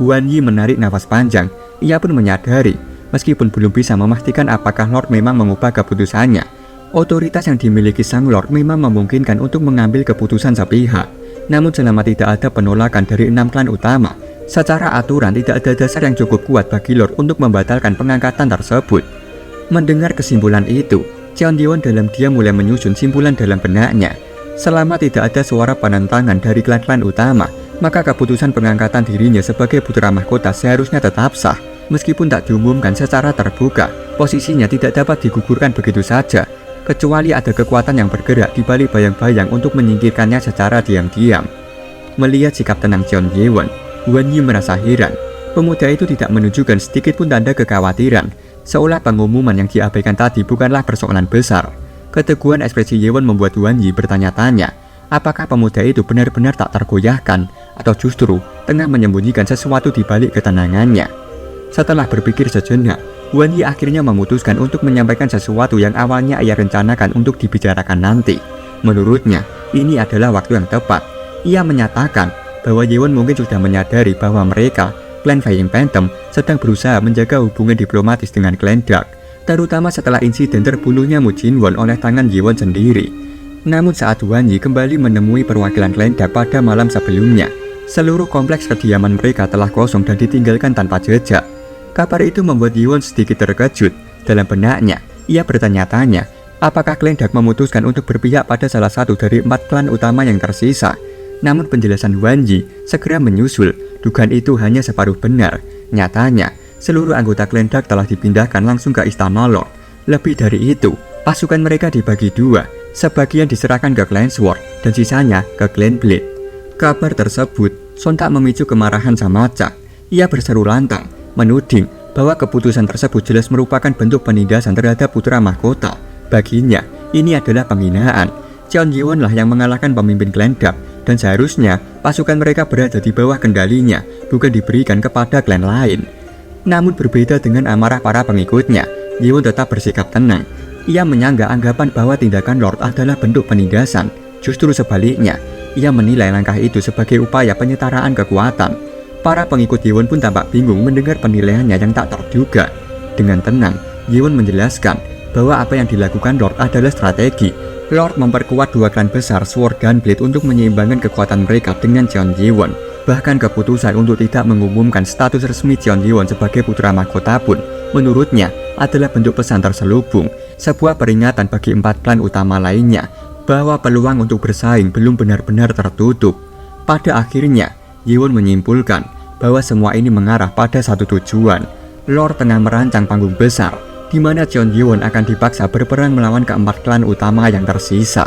Wan Yi menarik nafas panjang. Ia pun menyadari, meskipun belum bisa memastikan apakah Lord memang mengubah keputusannya, otoritas yang dimiliki sang Lord memang memungkinkan untuk mengambil keputusan sepihak. Namun selama tidak ada penolakan dari 6 klan utama, secara aturan tidak ada dasar yang cukup kuat bagi Lord untuk membatalkan pengangkatan tersebut. Mendengar kesimpulan itu, Cheon Ji-won dalam diam mulai menyusun simpulan dalam benaknya. Selama tidak ada suara penentangan dari klan-klan utama, maka keputusan pengangkatan dirinya sebagai putra mahkota seharusnya tetap sah. Meskipun tak diumumkan secara terbuka, posisinya tidak dapat digugurkan begitu saja, kecuali ada kekuatan yang bergerak di balik bayang-bayang untuk menyingkirkannya secara diam-diam. Melihat sikap tenang Cheon Ji-won, Hwan Yi merasa heran. Pemuda itu tidak menunjukkan sedikit pun tanda kekhawatiran, seolah pengumuman yang diabaikan tadi bukanlah persoalan besar. Keteguhan ekspresi Ye-won membuat Hwan Yi bertanya-tanya, apakah pemuda itu benar-benar tak tergoyahkan, atau justru tengah menyembunyikan sesuatu di balik ketenangannya. Setelah berpikir sejenak, Hwan Yi akhirnya memutuskan untuk menyampaikan sesuatu yang awalnya ia rencanakan untuk dibicarakan nanti. Menurutnya, ini adalah waktu yang tepat. Ia menyatakan bahwa Ye-won mungkin sudah menyadari bahwa mereka, klan Flying Phantom, sedang berusaha menjaga hubungan diplomatis dengan klan Dark, terutama setelah insiden terbunuhnya Mu Jin-won oleh tangan Ye-won sendiri. Namun saat Hwan Yi kembali menemui perwakilan klan Dark pada malam sebelumnya, seluruh kompleks kediaman mereka telah kosong dan ditinggalkan tanpa jejak. Kabar itu membuat Ye-won sedikit terkejut. Dalam benaknya, ia bertanya-tanya, apakah klan Dark memutuskan untuk berpihak pada salah satu dari 4 klan utama yang tersisa. Namun penjelasan Hwan Yi segera menyusul, dugaan itu hanya separuh benar. Nyatanya, seluruh anggota klan Dark telah dipindahkan langsung ke Istana Lord. Lebih dari itu, pasukan mereka dibagi dua, sebagian diserahkan ke klan Sword dan sisanya ke klan Blade. Kabar tersebut sontak memicu kemarahan Samacha. Ia berseru lantang, menuding bahwa keputusan tersebut jelas merupakan bentuk penindasan terhadap putra mahkota. Baginya, ini adalah penghinaan. Cheon Ji-won lah yang mengalahkan pemimpin klan Dark, dan seharusnya pasukan mereka berada di bawah kendalinya, bukan diberikan kepada klan lain. Namun berbeda dengan amarah para pengikutnya, Ye-won tetap bersikap tenang. Ia menyanggah anggapan bahwa tindakan Lord adalah bentuk penindasan. Justru sebaliknya, ia menilai langkah itu sebagai upaya penyetaraan kekuatan. Para pengikut Ye-won pun tampak bingung mendengar penilaiannya yang tak terduga. Dengan tenang, Ye-won menjelaskan bahwa apa yang dilakukan Lord adalah strategi. Lord memperkuat dua klan besar Sword dan Blade untuk menyeimbangkan kekuatan mereka dengan Cheon Ji-won. Bahkan keputusan untuk tidak mengumumkan status resmi Cheon Ji-won sebagai putra mahkota pun, menurutnya, adalah bentuk pesan terselubung, sebuah peringatan bagi 4 klan utama lainnya bahwa peluang untuk bersaing belum benar-benar tertutup. Pada akhirnya, Ye-won menyimpulkan bahwa semua ini mengarah pada satu tujuan. Lord tengah merancang panggung besar, di mana Cheon Ji-won akan dipaksa berperang melawan keempat klan utama yang tersisa.